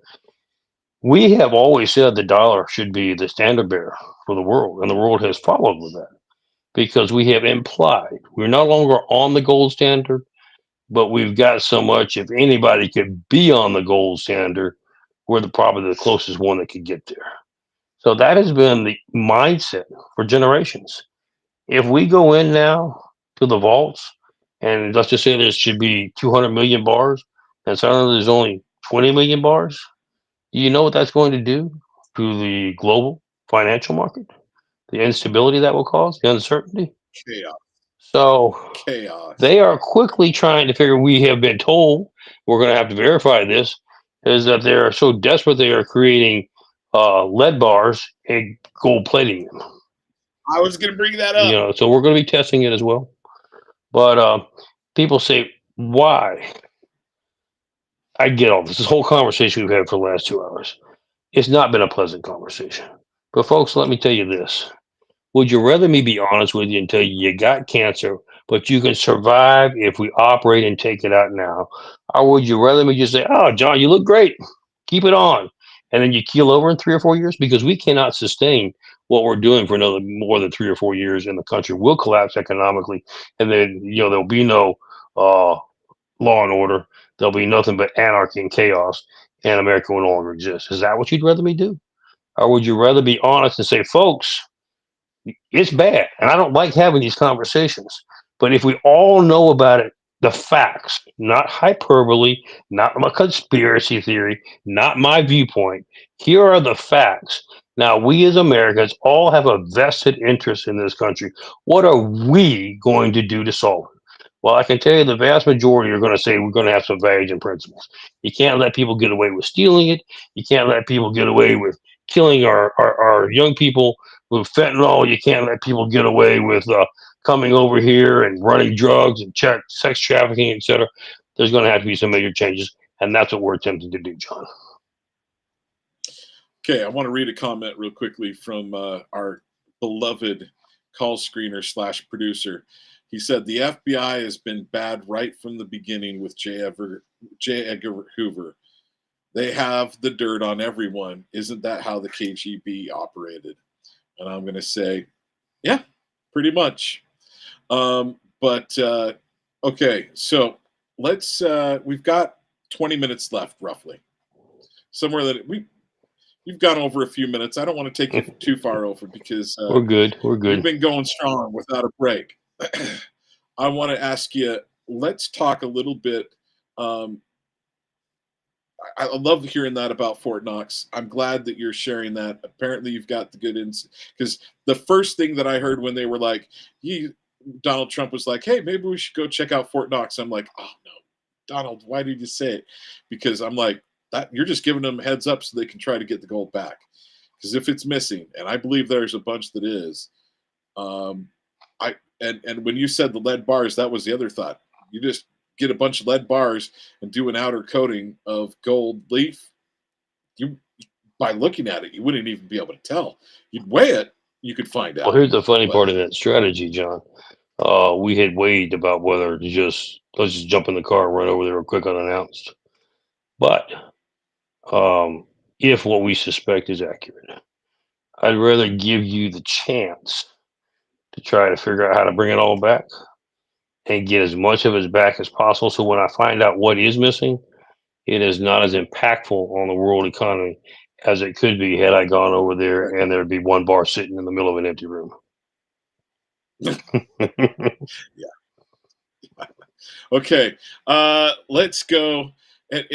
We have always said the dollar should be the standard bearer for the world, and the world has followed with that because we have implied we're no longer on the gold standard, but we've got so much. If anybody could be on the gold standard, we're probably the closest one that could get there. So that has been the mindset for generations. If we go in now to the vaults, and let's just say there should be 200 million bars, and suddenly there's only 20 million bars, do you know what that's going to do to the global financial market? The instability that will cause, the uncertainty. Chaos. So Chaos. they are quickly trying to figure. We have been told we're going to have to verify this. Is that they are so desperate they are creating lead bars and gold plating them. I was going to bring that You up. know, so we're going to be testing it as well. But people say why? I get all this whole conversation we've had for the last 2 hours. It's not been a pleasant conversation. But folks, let me tell you this. Would you rather me be honest with you and tell you you got cancer, but you can survive if we operate and take it out now? Or would you rather me just say, oh, John, you look great. Keep it on. And then you keel over in 3 or 4 years? Because we cannot sustain what we're doing for another more than 3 or 4 years, and the country will collapse economically. And then, there'll be no law and order. There'll be nothing but anarchy and chaos, and America will no longer exist. Is that what you'd rather me do? Or would you rather be honest and say, folks, it's bad, and I don't like having these conversations. But if we all know about it, the facts, not hyperbole, not my conspiracy theory, not my viewpoint, here are the facts. Now, we as Americans all have a vested interest in this country. What are we going to do to solve it? Well, I can tell you the vast majority are going to say we're going to have some values and principles. You can't let people get away with stealing it. You can't let people get away with killing our young people with fentanyl. You can't let people get away with coming over here and running drugs and sex trafficking, etc. There's going to have to be some major changes, and that's what we're attempting to do, John. Okay, I want to read a comment real quickly from our beloved call screener / producer. He said the FBI has been bad right from the beginning with J. Edgar Hoover. They have the dirt on everyone. Isn't that how the KGB operated? And I'm going to say, yeah, pretty much. Okay, so let's. We've got 20 minutes left, roughly. Somewhere that we've gone over a few minutes. I don't want to take you too far over because we're good. We're good. We've been going strong without a break. I want to ask you. Let's talk a little bit. I love hearing that about Fort Knox. I'm glad that you're sharing that. Apparently, you've got the good insight. Because the first thing that I heard when they were like, Donald Trump was like, hey, maybe we should go check out Fort Knox. I'm like, oh, no, Donald, why did you say it? Because I'm like, that you're just giving them a heads up so they can try to get the gold back. Because if it's missing, and I believe there's a bunch that is, and when you said the lead bars, that was the other thought. You just get a bunch of lead bars and do an outer coating of gold leaf. You, by looking at it, you wouldn't even be able to tell. You'd weigh it, you could find out. Well, here's the funny part of that strategy, John. We had weighed about whether to let's just jump in the car and run over there real quick unannounced. But if what we suspect is accurate, I'd rather give you the chance to try to figure out how to bring it all back and get as much of it back as possible. So when I find out what is missing, it is not as impactful on the world economy as it could be had I gone over there and there'd be one bar sitting in the middle of an empty room. Yeah. Okay. Let's go. And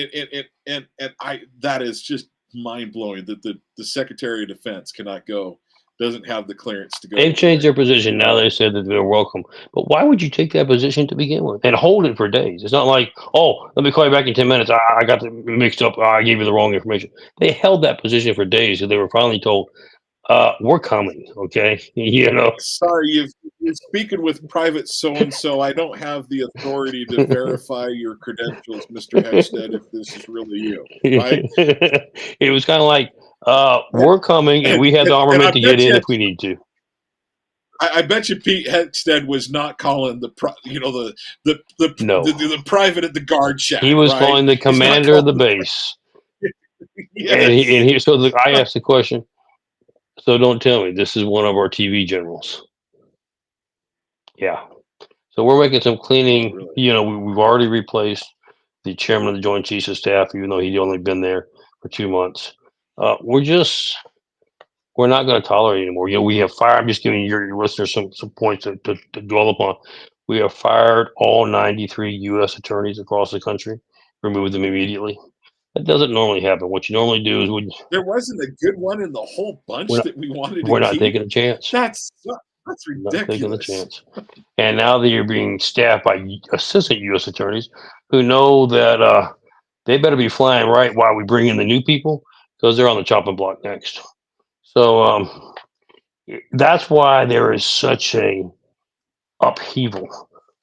that is just mind blowing that the Secretary of Defense doesn't have the clearance to go. They've changed their position now. They said that they're welcome, but why would you take that position to begin with and hold it for days? It's not like, oh, let me call you back in 10 minutes. I got mixed up. I gave you the wrong information. They held that position for days, so they were finally told, we're coming. Okay, Sorry, you're speaking with private so and so. I don't have the authority to verify your credentials, Mr. Hexted, if this is really you, right? It was kind of like, we're coming, and we have the armament to get in if we need to. I bet you Pete Hexted was not calling the private at the guard shack. He was calling the commander of the base. Yes. I asked the question. So don't tell me this is one of our TV generals. Yeah. So we're making some cleaning. Really? We've already replaced the chairman of the Joint Chiefs of Staff, even though he'd only been there for 2 months. We're not going to tolerate anymore. We have fired. I'm just giving your listeners some points to dwell upon. We have fired all 93 U.S. attorneys across the country, removed them immediately. That doesn't normally happen. What you normally do is there wasn't a good one in the whole bunch that we wanted to keep. We're not taking a chance. That's ridiculous. Not taking a chance. And now that you're being staffed by assistant U.S. attorneys who know that they better be flying right while we bring in the new people because they're on the chopping block next. So that's why there is such a upheaval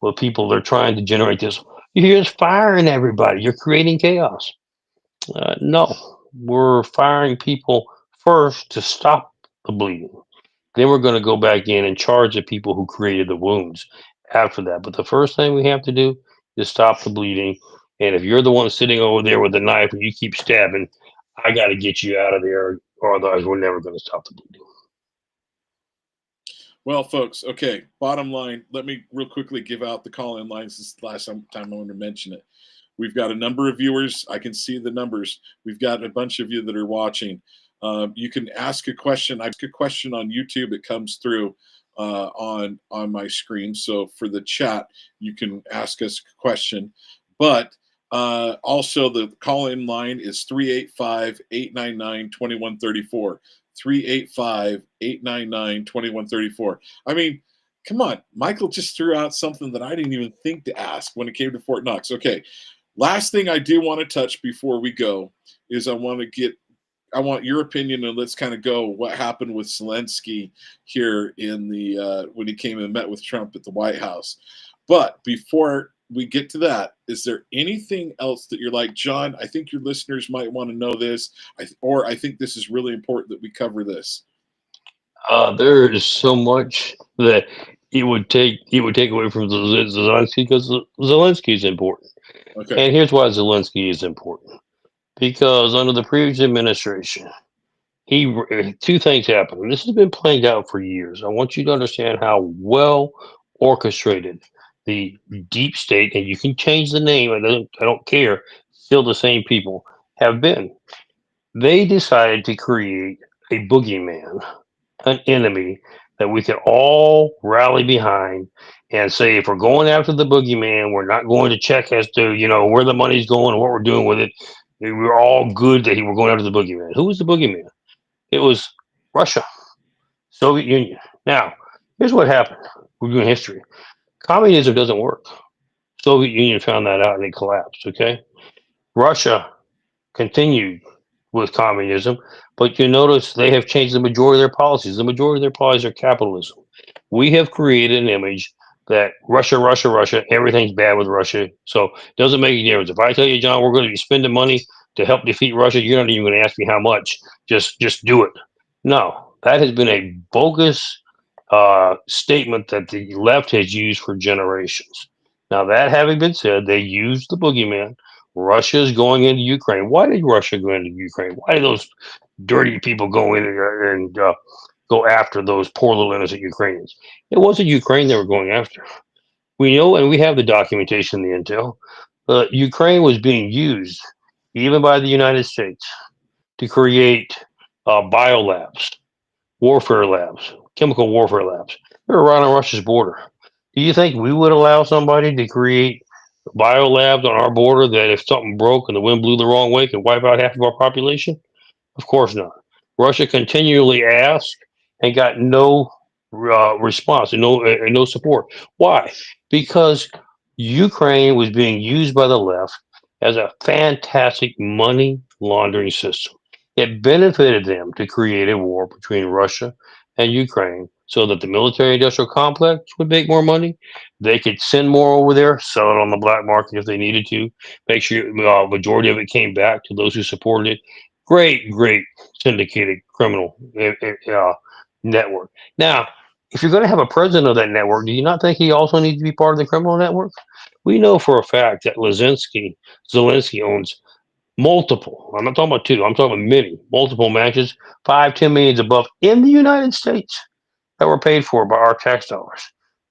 with people. They're trying to generate this. You're just firing everybody. You're creating chaos. No, we're firing people first to stop the bleeding. Then we're going to go back in and charge the people who created the wounds after that. But the first thing we have to do is stop the bleeding. And if you're the one sitting over there with a knife and you keep stabbing, I got to get you out of there, or otherwise we're never going to stop the bleeding. Well, folks, okay, bottom line, let me real quickly give out the call-in lines. This is the last time I want to mention it. We've got a number of viewers. I can see the numbers. We've got a bunch of you that are watching. You can ask a question. I ask a question on YouTube. It comes through on my screen. So for the chat, you can ask us a question. But also the call-in line is 385-899-2134. 385-899-2134. I mean, come on. Michael just threw out something that I didn't even think to ask when it came to Fort Knox. Okay. Last thing I do want to touch before we go is I want to get I want your opinion, and let's kind of go what happened with Zelensky here in the when he came and met with Trump at the White House. But before we get to that, is there anything else that you're like, John? I think your listeners might want to know this, or I think this is really important that we cover this. There is so much that it would take away from Zelensky, because Zelensky is important. Okay. And here's why Zelensky is important. Because under the previous administration, two things happened. And this has been playing out for years. I want you to understand how well orchestrated the deep state, and you can change the name, I don't care, still the same people have been. They decided to create a boogeyman, an enemy that we could all rally behind and say, if we're going after the boogeyman, we're not going to check as to, where the money's going and what we're doing with it. We were all good that we're going after the boogeyman. Who was the boogeyman? It was Russia, Soviet Union. Now, here's what happened. We're doing history. Communism doesn't work. Soviet Union found that out and it collapsed. Okay, Russia continued with communism, but you notice they have changed the majority of their policies. The majority of their policies are capitalism. We have created an image that Russia, Russia, Russia, everything's bad with Russia. So it doesn't make any difference. If I tell you, John, we're going to be spending money to help defeat Russia, you're not even going to ask me how much. Just do it. No, that has been a bogus statement that the left has used for generations. Now, that having been said, they used the boogeyman. Russia is going into Ukraine. Why did Russia go into Ukraine? Why did those dirty people go in and go after those poor little innocent Ukrainians? It wasn't Ukraine they were going after. We know, and we have the documentation, the intel. Ukraine was being used, even by the United States, to create biolabs, warfare labs, chemical warfare labs. They're right on Russia's border. Do you think we would allow somebody to create biolabs on our border that, if something broke and the wind blew the wrong way, could wipe out half of our population? Of course not. Russia continually asked and got no response and no support. Why? Because Ukraine was being used by the left as a fantastic money laundering system. It benefited them to create a war between Russia and Ukraine so that the military industrial complex would make more money. They could send more over there, sell it on the black market if they needed to, make sure majority of it came back to those who supported it. Great syndicated criminal network. Now, if you're going to have a president of that network, do you not think he also needs to be part of the criminal network? We know for a fact that Zelensky owns multiple. I'm not talking about two. I'm talking about many, multiple matches, 5, 10 millions above in the United States that were paid for by our tax dollars.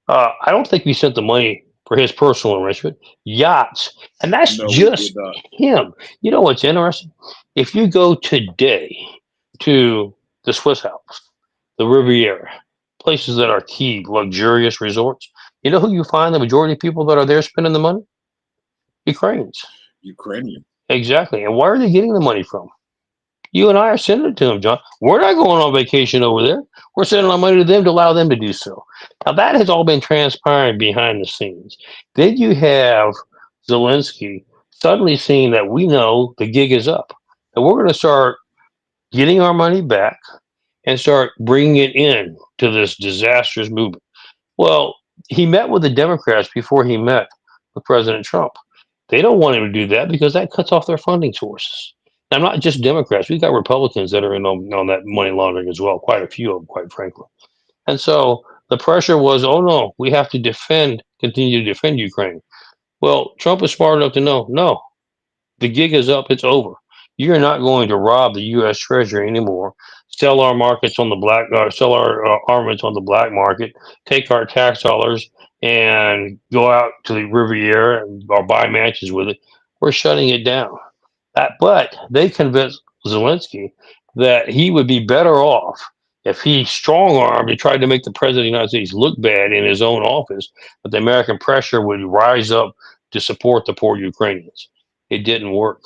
I don't think we sent the money for his personal enrichment, yachts, and that's No, we just did not. him. You know what's interesting? If you go today to the Swiss Alps, the Riviera, places that are key luxurious resorts, you know who you find the majority of people that are there spending the money? Ukrainians. Ukrainian. Exactly. And where are they getting the money from? You and I are sending it to them, John. We're not going on vacation over there. We're sending our money to them to allow them to do so. Now, that has all been transpiring behind the scenes. Then you have Zelensky suddenly seeing that we know the gig is up, and we're going to start getting our money back and start bringing it in to this disastrous movement. Well, he met with the Democrats before he met with President Trump. They don't want him to do that because that cuts off their funding sources. Now, not just Democrats. We've got Republicans that are in on that money laundering as well, quite a few of them, quite frankly. And so the pressure was, oh no, we have to continue to defend Ukraine. Well, Trump is smart enough to know, no, the gig is up, it's over. You're not going to rob the U.S. Treasury anymore, sell our markets on the black, sell our armaments on the black market, take our tax dollars and go out to the Riviera or buy mansions with it. We're shutting it down. But they convinced Zelensky that he would be better off if he strong armed and tried to make the president of the United States look bad in his own office, that the American pressure would rise up to support the poor Ukrainians. It didn't work.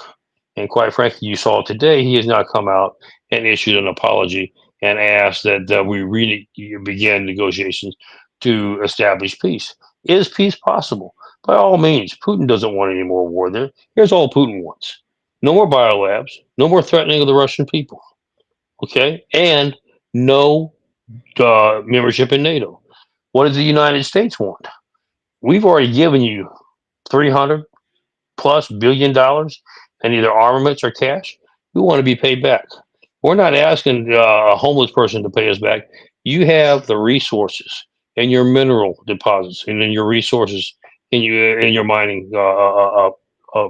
And quite frankly, you saw today, he has now come out and issued an apology and asked that we really begin negotiations to establish peace. Is peace possible? By all means, Putin doesn't want any more war there. Here's all Putin wants. No more biolabs. No more threatening of the Russian people. Okay, and no membership in NATO. What does the United States want? We've already given you 300+ billion in either armaments or cash. We want to be paid back. We're not asking a homeless person to pay us back. You have the resources and your mineral deposits and then your resources in your mining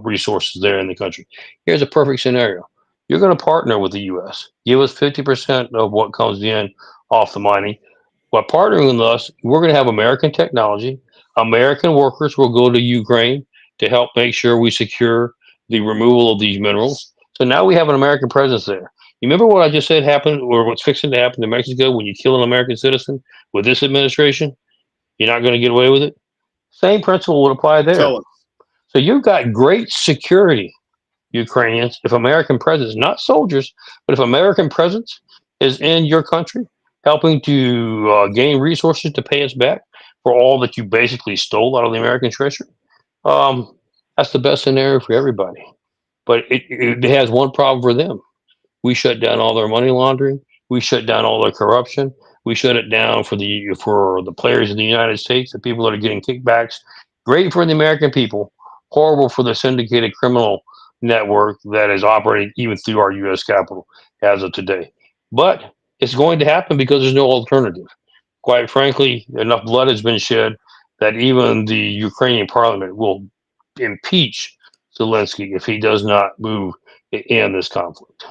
resources there in the country. Here's a perfect scenario. You're going to partner with the U.S. Give us 50% of what comes in off the mining. By partnering with us, we're going to have American technology. American workers will go to Ukraine to help make sure we secure the removal of these minerals. So now we have an American presence there. You remember what I just said happened, or what's fixing to happen to Mexico when you kill an American citizen with this administration? You're not going to get away with it. Same principle would apply there. Tell us. So you've got great security, Ukrainians, if American presence, not soldiers, but if American presence is in your country, helping to gain resources to pay us back for all that you basically stole out of the American treasury, that's the best scenario for everybody. But it has one problem for them. We shut down all their money laundering. We shut down all their corruption. We shut it down for the players in the United States, the people that are getting kickbacks. Great for the American people, horrible for the syndicated criminal network that is operating even through our U.S. Capitol as of today. But it's going to happen because there's no alternative. Quite frankly, enough blood has been shed that even the Ukrainian parliament will impeach Zelensky if he does not move in this conflict.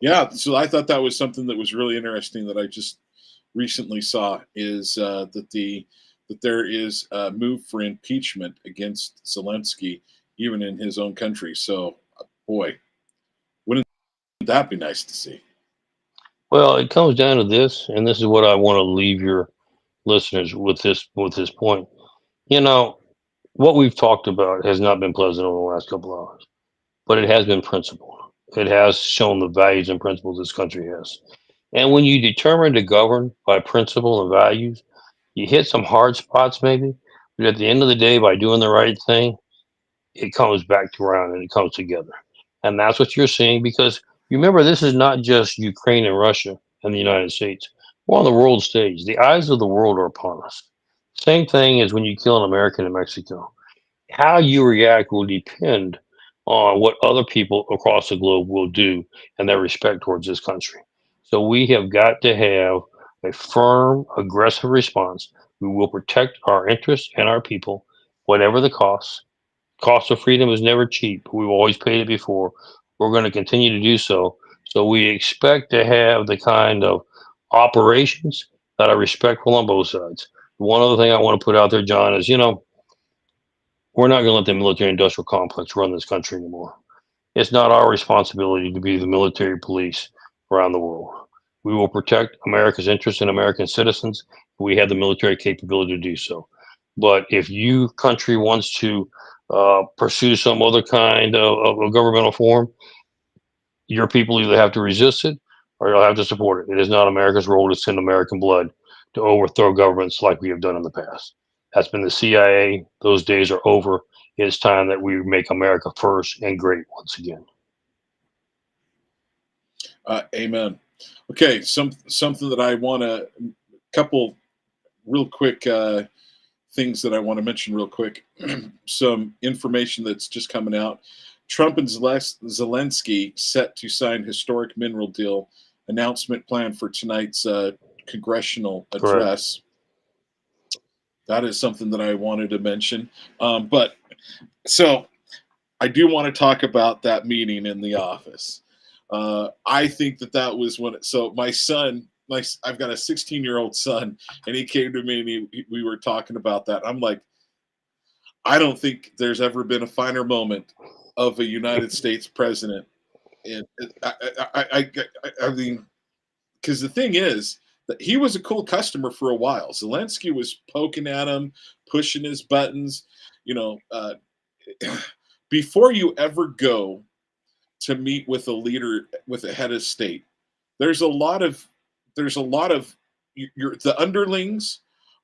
Yeah, so I thought that was something that was really interesting that I just recently saw is that there is a move for impeachment against Zelensky, even in his own country. So, boy, wouldn't that be nice to see? Well, it comes down to this, and this is what I want to leave your listeners with this point. You know, what we've talked about has not been pleasant over the last couple of hours, but it has been principled. It has shown the values and principles this country has. And when you determine to govern by principle and values, you hit some hard spots maybe, but at the end of the day, by doing the right thing, it comes back to around and it comes together. And that's what you're seeing because you remember this is not just Ukraine and Russia and the United States. We're on the world stage. The eyes of the world are upon us. Same thing as when you kill an American in Mexico. How you react will depend on what other people across the globe will do and their respect towards this country. So we have got to have a firm, aggressive response. We will protect our interests and our people, whatever the cost. Cost of freedom is never cheap. We've always paid it before. We're going to continue to do so. So we expect to have the kind of operations that are respectful on both sides. One other thing I want to put out there, John, is we're not going to let the military industrial complex run this country anymore. It's not our responsibility to be the military police around the world. We will protect America's interests and American citizens. We have the military capability to do so. But if you country wants to pursue some other kind of a governmental form, your people either have to resist it or you'll have to support it. It is not America's role to send American blood to overthrow governments like we have done in the past. That's been the CIA. Those days are over. It's time that we make America first and great once again. Amen. Okay, something that I want to couple real quick things that I want to mention real quick. Some information that's just coming out. Trump and Zelensky set to sign historic mineral deal. Announcement planned for tonight's congressional address. Correct. That is something that I wanted to mention. But so I do want to talk about that meeting in the office. I think that was when. So my son, I've got a 16-year-old son, and he came to me and we were talking about that. I'm like, I don't think there's ever been a finer moment of a United States president. And I mean, because the thing is that he was a cool customer for a while. Zelensky was poking at him, pushing his buttons. Before you ever go to meet with a leader, with a head of state, there's a lot of the underlings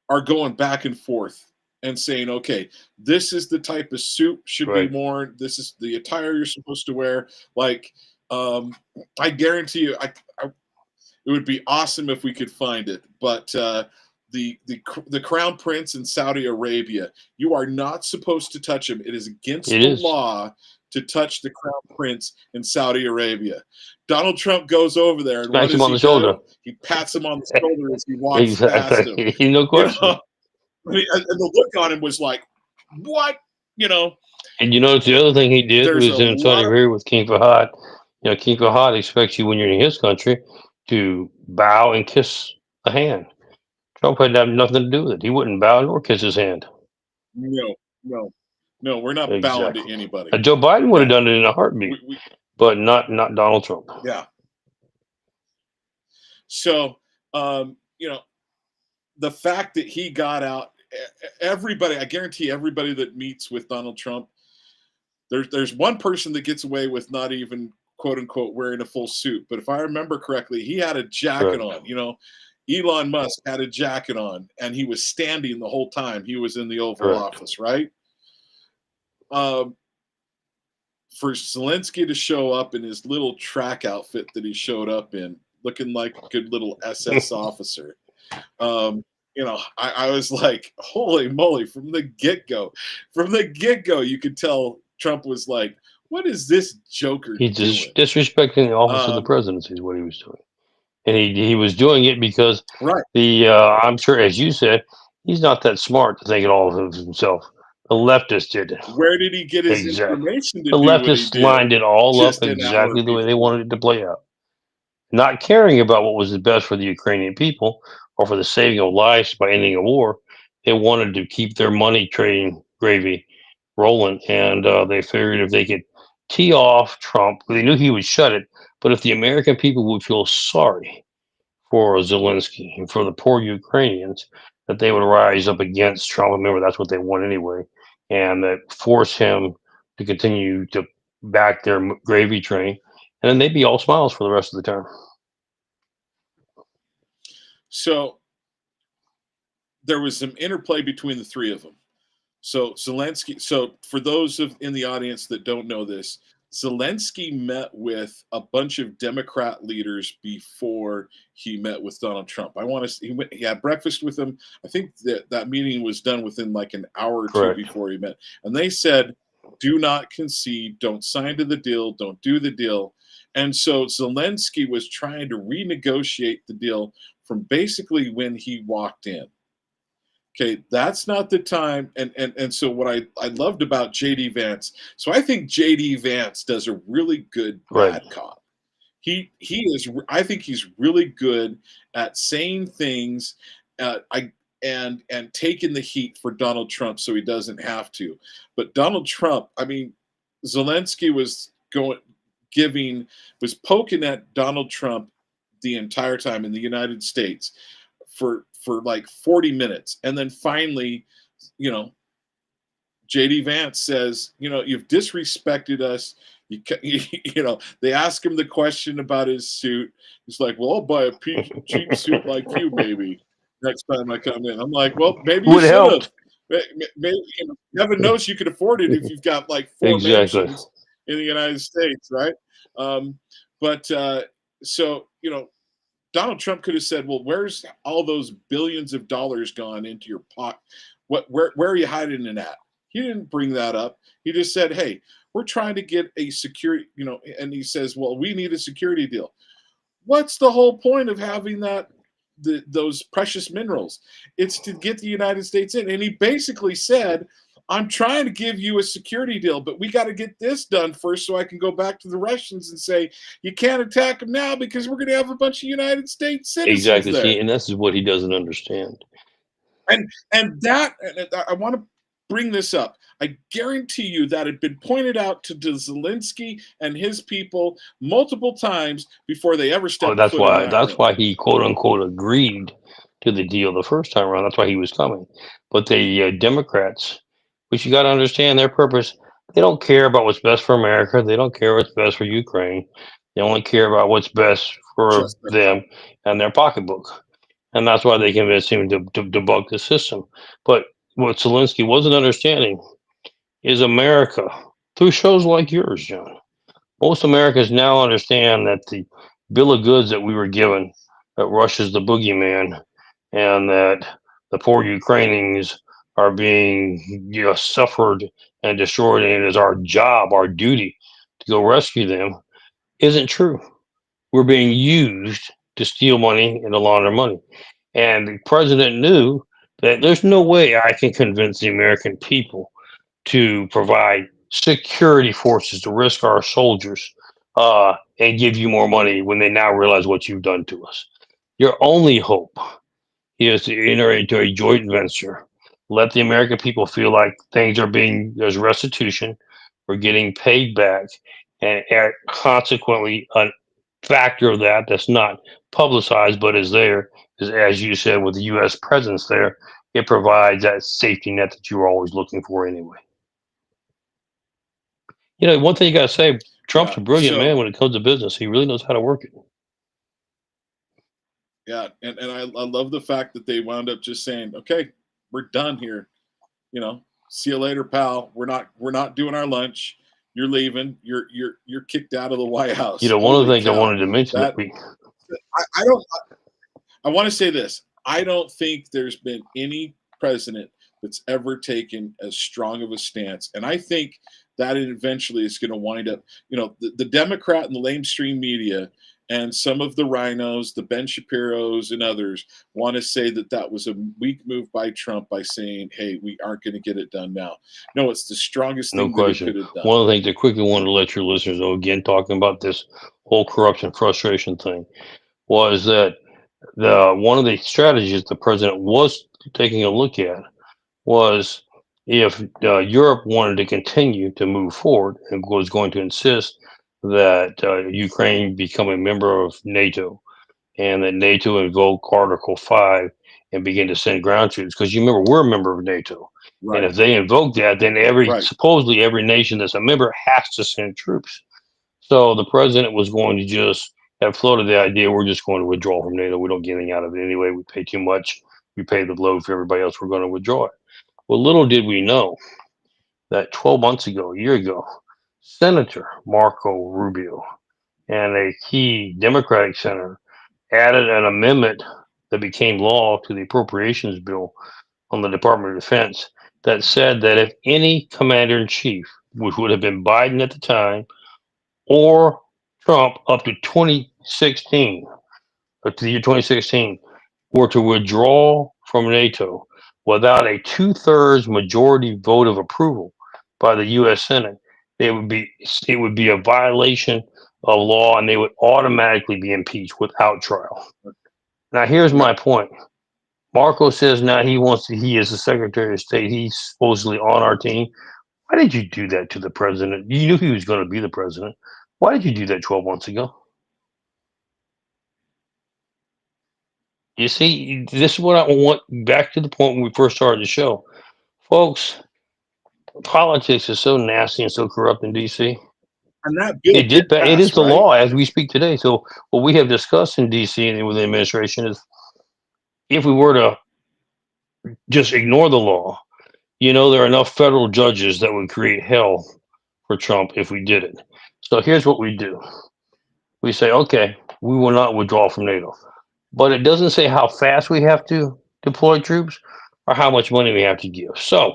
are going back and forth and saying, okay, this is the type of suit should be Right. worn. This is the attire you're supposed to wear. Like, I guarantee you, it would be awesome if we could find it. But the crown prince in Saudi Arabia, you are not supposed to touch him. It is against It the is. law to touch the crown prince in Saudi Arabia. Donald Trump goes over there, and Smacks what him does on he the shoulder. do? He pats him on the shoulder as he walks past him. Exactly. No You question. know, and the look on him was like, "What?" You know. And you notice the other thing he did There's was a in Saudi lot of Arabia with King Fahad. You know, King Fahad expects you when you're in his country to bow and kiss a hand. Trump had nothing to do with it. He wouldn't bow nor kiss his hand. no, no, no. We're not bowing to Exactly. anybody. And Joe Biden would have Yeah. done it in a heartbeat, We but not Donald Trump. yeah. So, you know, the fact that he got out, everybody, I guarantee everybody that meets with Donald Trump, there's one person that gets away with not even quote unquote wearing a full suit. But if I remember correctly, he had a jacket Correct. on. You know, Elon Musk had a jacket on, and he was standing the whole time he was in the Oval Correct. Office, right? For Zelensky to show up in his little track outfit that he showed up in, looking like a good little SS officer, you know, I was like, holy moly, from the get-go, you could tell Trump was like, what is this joker He's doing? disrespecting the office of the presidency is what he was doing. And he was doing it because Right. I'm sure, as you said, he's not that smart to think it all of himself. The leftists did it. Where did he get his Exactly. information to The do what he leftists did? lined it all up Just an exactly hour the way they before. wanted it to play out. Not caring about what was the best for the Ukrainian people or for the saving of lives by ending a war. They wanted to keep their money trading gravy rolling. And they figured if they could tee off Trump, they knew he would shut it. But if the American people would feel sorry for Zelensky and for the poor Ukrainians, that they would rise up against Trump. Remember, that's what they want anyway, and that force him to continue to back their gravy train, and then they'd be all smiles for the rest of the term. So there was some interplay between the three of them. So Zelensky, so for those in the audience that don't know this, Zelensky met with a bunch of Democrat leaders before he met with Donald Trump. He had breakfast with them. I think that meeting was done within like an hour or Correct. two before he met. And they said, do not concede, don't sign to the deal, don't do the deal. And so Zelensky was trying to renegotiate the deal from basically when he walked in. Okay, that's not the time. And so what I loved about J.D. Vance, so I think J.D. Vance does a really good bad cop. He is. I think he's really good at saying things, and taking the heat for Donald Trump so he doesn't have to. But Donald Trump, I mean, Zelensky was poking at Donald Trump the entire time in the United States for like 40 minutes. And then finally, you know, J.D. Vance says, you know, you've disrespected us. You know, they ask him the question about his suit. He's like, well, I'll buy a cheap suit like you, maybe, next time I come in. I'm like, well, maybe you should have. Maybe, you know, heaven knows you could afford it if you've got like 4 mansions in the United States, right? So, you know, Donald Trump could have said, well, where's all those billions of dollars gone into your pocket? Where are you hiding it at? He didn't bring that up. He just said, hey, we're trying to get a security, you know, and he says, well, we need a security deal. What's the whole point of having those precious minerals? It's to get the United States in. And he basically said, I'm trying to give you a security deal, but we got to get this done first so I can go back to the Russians and say, you can't attack them now because we're going to have a bunch of United States citizens Exactly. there. See, and this is what he doesn't understand. And I want to bring this up. I guarantee you that had been pointed out to Zelensky and his people multiple times before they ever stepped foot in that That's room. why he quote unquote agreed to the deal the first time around. That's why he was coming. But the Democrats, which you got to understand their purpose, they don't care about what's best for America. They don't care what's best for Ukraine. They only care about what's best for them and their pocketbook. And that's why they convinced him to debug the system. But what Zelensky wasn't understanding is America, through shows like yours, John. Most Americans now understand that the bill of goods that we were given, that Russia's the boogeyman, and that the poor Ukrainians are being suffered and destroyed, and it is our job, our duty to go rescue them, isn't true. We're being used to steal money and to launder money. And the president knew that there's no way I can convince the American people to provide security forces to risk our soldiers and give you more money when they now realize what you've done to us. Your only hope is to enter into a joint venture. Let the American people feel like things are there's restitution, we're getting paid back, and consequently, a factor of that that's not publicized but is there is, as you said, with the U.S. presence there, it provides that safety net that you were always looking for anyway. One thing you got to say, Trump's Yeah. a brilliant man So when it comes to business. He really knows how to work it. yeah, and I love the fact that they wound up just saying, okay, we're done here. See you later, pal. We're not doing our lunch. You're leaving. You're kicked out of the White House. One of the Holy things I cow. wanted to mention that I don't. I want to say this. I don't think there's been any president that's ever taken as strong of a stance, and I think that it eventually is going to wind up. The Democrat and the lamestream media and some of the rhinos, the Ben Shapiro's and others, want to say that was a weak move by Trump by saying, "Hey, we aren't going to get it done now." No, it's the strongest no thing that he question. could have done. One of the things I quickly wanted to let your listeners know, again, talking about this whole corruption frustration thing, was that one of the strategies the president was taking a look at was if Europe wanted to continue to move forward and was going to insist that Ukraine become a member of NATO and that NATO invoke Article 5 and begin to send ground troops. Because you remember, we're a member of NATO. Right. And if they invoke that, then supposedly every nation that's a member has to send troops. So the president was going to just have floated the idea, we're just going to withdraw from NATO. We don't get anything out of it anyway. We pay too much. We pay the load for everybody else. We're going to withdraw it. Well, little did we know that 12 months ago, a year ago, Senator Marco Rubio and a key Democratic senator added an amendment that became law to the appropriations bill on the Department of Defense that said that if any commander in chief, which would have been Biden at the time, or Trump up to 2016, up to the year 2016, were to withdraw from NATO without a 2/3 majority vote of approval by the U.S. Senate, it would be a violation of law, and they would automatically be impeached without trial. Now, here's my point. Marco says now he is the Secretary of State. He's supposedly on our team. Why did you do that to the president? You knew he was going to be the president. Why did you do that 12 months ago? You see, this is what I want back to the point when we first started the show. Folks, politics is so nasty and so corrupt in D.C. And that bill It pass, is the right? law as we speak today. So what we have discussed in D.C. and with the administration is if we were to just ignore the law, there are enough federal judges that would create hell for Trump if we did it. So here's what we do. We say, okay, we will not withdraw from NATO. But it doesn't say how fast we have to deploy troops or how much money we have to give. So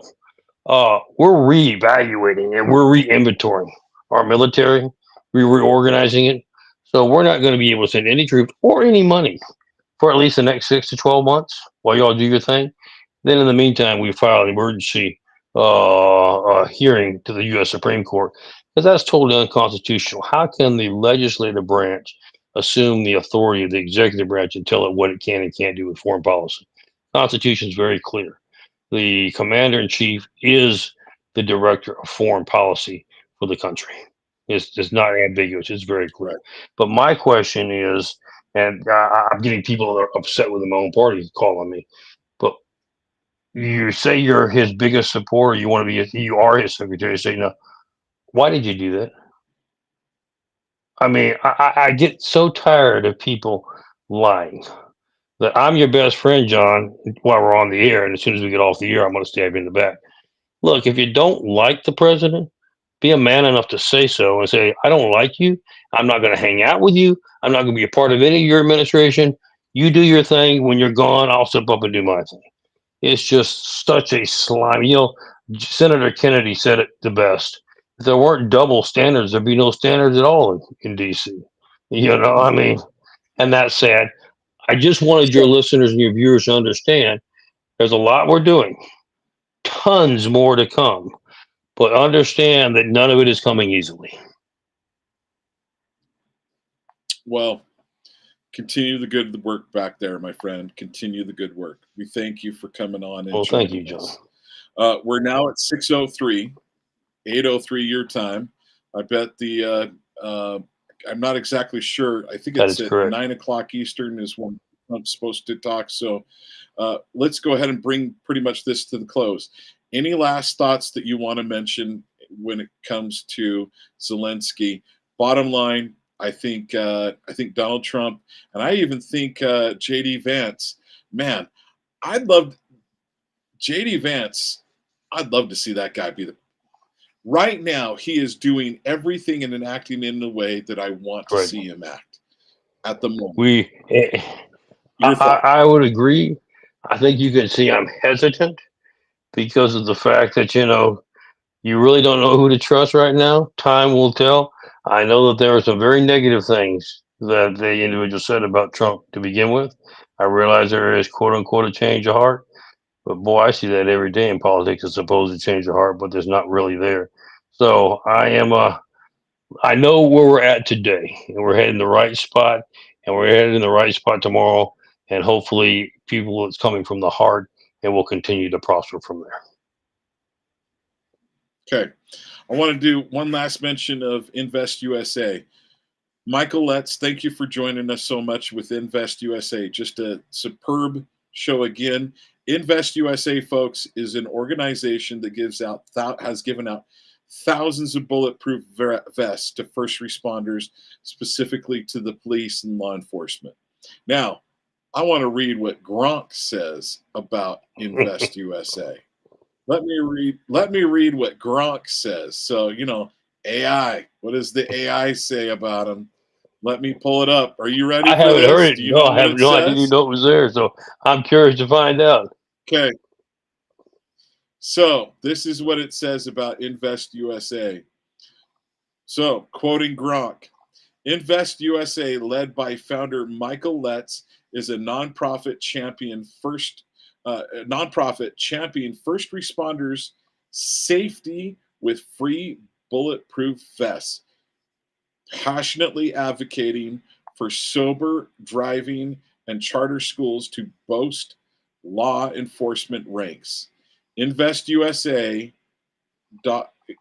we're reevaluating and we're re-inventorying our military, we're reorganizing it. So we're not going to be able to send any troops or any money for at least the next 6 to 12 months while y'all do your thing. Then in the meantime, we file an emergency hearing to the U.S. Supreme Court because that's totally unconstitutional. How can the legislative branch assume the authority of the executive branch and tell it what it can and can't do with foreign policy? Constitution is very clear. The commander in chief is the director of foreign policy for the country. It's not ambiguous. It's very clear. Right. But my question is, and I'm getting people that are upset with my own party calling me, but you say you're his biggest supporter. You want to be. You are his secretary of state. Now, why did you do that? I mean, I get so tired of people lying. that I'm your best friend, John, while we're on the air. And as soon as we get off the air, I'm going to stab you in the back. Look, if you don't like the president, be a man enough to say so and say, I don't like you. I'm not going to hang out with you. I'm not going to be a part of any of your administration. You do your thing. When you're gone, I'll step up and do my thing. It's just such a slime. Senator Kennedy said it the best. If there weren't double standards, there'd be no standards at all in D.C. I mean, and that's sad. I just wanted your listeners and your viewers to understand there's a lot we're doing, tons more to come, but understand that none of it is coming easily. Well, continue the good work back there, my friend. Continue the good work. We thank you for coming on and Well, thank you, joining John. us. We're now at 6:03, 8:03 your time. I bet I'm not exactly sure. I think That it's is at correct. 9 o'clock Eastern is when I'm supposed to talk. So let's go ahead and bring pretty much this to the close. Any last thoughts that you want to mention when it comes to Zelensky? Bottom line, I think Donald Trump, and I even think J.D. Vance. Man, J.D. Vance. I'd love to see that guy be the. Right now, he is doing everything and acting in the way that I want to Right. see him act at the moment. Your I, thought? I would agree. I think you can see I'm hesitant because of the fact that, you really don't know who to trust right now. Time will tell. I know that there are some very negative things that the individual said about Trump to begin with. I realize there is quote unquote a change of heart, but boy, I see that every day in politics. It's supposed to change of heart, but there's not really there. So I know where we're at today, and we're heading the right spot, and we're headed in the right spot tomorrow, and hopefully people it's coming from the heart, and will continue to prosper from there. Okay. I want to do one last mention of Invest USA. Michael Letts, thank you for joining us so much with Invest USA. Just a superb show again. Invest USA, folks, is an organization that has given out thousands of bulletproof vests to first responders, specifically to the police and law enforcement. Now, I want to read what Gronk says about Invest USA. Let me read what Gronk says. So, AI. What does the AI say about him? Let me pull it up. Are you ready I for haven't heard this? it. Do you No, know I what have it no. I didn't even says? know it was there. So I'm curious to find out. Okay. So this is what it says about Invest USA. So, quoting Gronk, Invest USA, led by founder Michael Letts, is a nonprofit champion first responders safety with free bulletproof vests, passionately advocating for sober driving and charter schools to boast law enforcement ranks. Invest USA.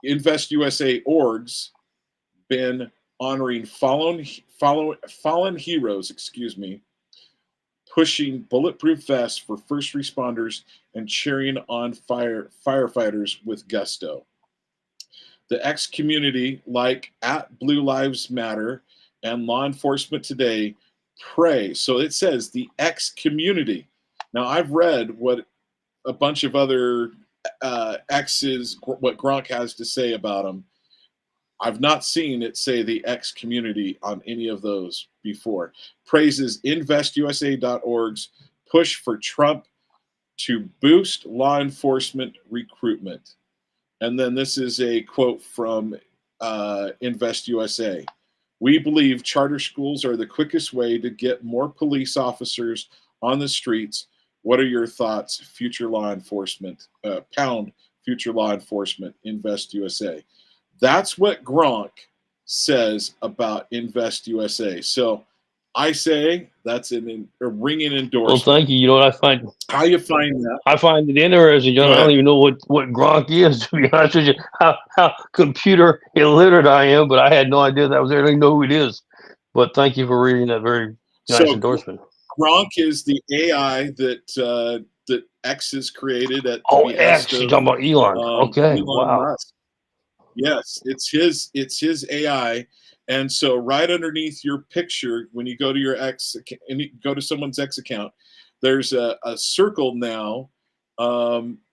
Invest USA orgs been honoring fallen heroes, pushing bulletproof vests for first responders and cheering on firefighters with gusto. The X community, like at Blue Lives Matter and Law Enforcement Today, pray. So it says the X community. Now, I've read what a bunch of other X's, what Gronk has to say about them. I've not seen it say the X community on any of those before. Praises InvestUSA.org's push for Trump to boost law enforcement recruitment. And then this is a quote from Invest USA. We believe charter schools are the quickest way to get more police officers on the streets. What are your thoughts? Future law enforcement, pound future law enforcement, Invest USA. That's what Gronk says about Invest USA. So I say that's a ringing endorsement. Well, thank you. You know what I find? How you find that? I find it interesting, John. I don't even know what Gronk is, to be honest with you. How computer illiterate I am, but I had no idea that was there. I didn't know who it is. But thank you for reading that very nice endorsement. Gronk is the AI that X has created at the behest X. You're talking about Elon. Okay. Elon Wow. Musk. Yes, it's his AI, and so right underneath your picture, when you go to your X and you go to someone's X account, there's a circle now.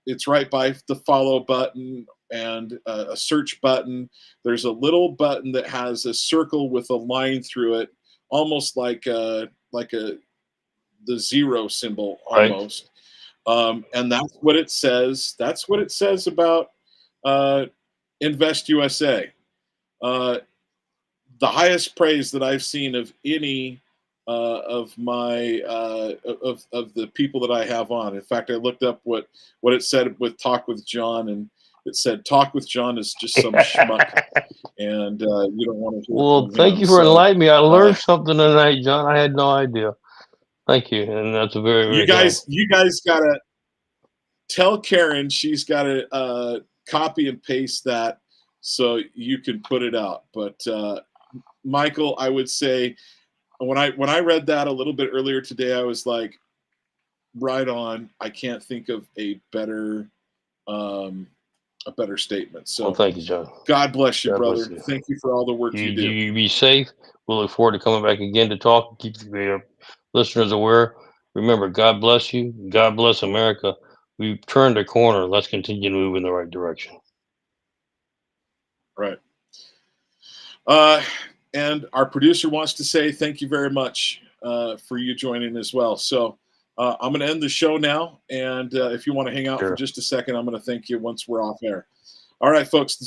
It's right by the follow button and a search button. There's a little button that has a circle with a line through it, almost like the zero symbol almost. And that's what it says. That's what it says about Invest USA. The highest praise that I've seen of any of my of the people that I have on. In fact, I looked up what it said with Talk with John, and it said Talk with John is just some schmuck, and you don't want to hear Well, from thank him. you for So, enlightening me. I learned something tonight, John. I had no idea. Thank you, and that's a very, very you guys gotta tell Karen she's gotta copy and paste that so you can put it out. But Michael, I would say when I read that a little bit earlier today, I was like, right on. I can't think of a better statement. So, well, thank you, John. God bless you, God brother. bless you. Thank you for all the work you do. You be safe. We'll look forward to coming back again to talk. Keep the listeners aware. Remember, God bless you. God bless America. We've turned a corner. Let's continue to move in the right direction. Right. And our producer wants to say thank you very much for you joining as well. So I'm going to end the show now. And if you want to hang out for just a second, I'm going to thank you once we're off air. All right, folks.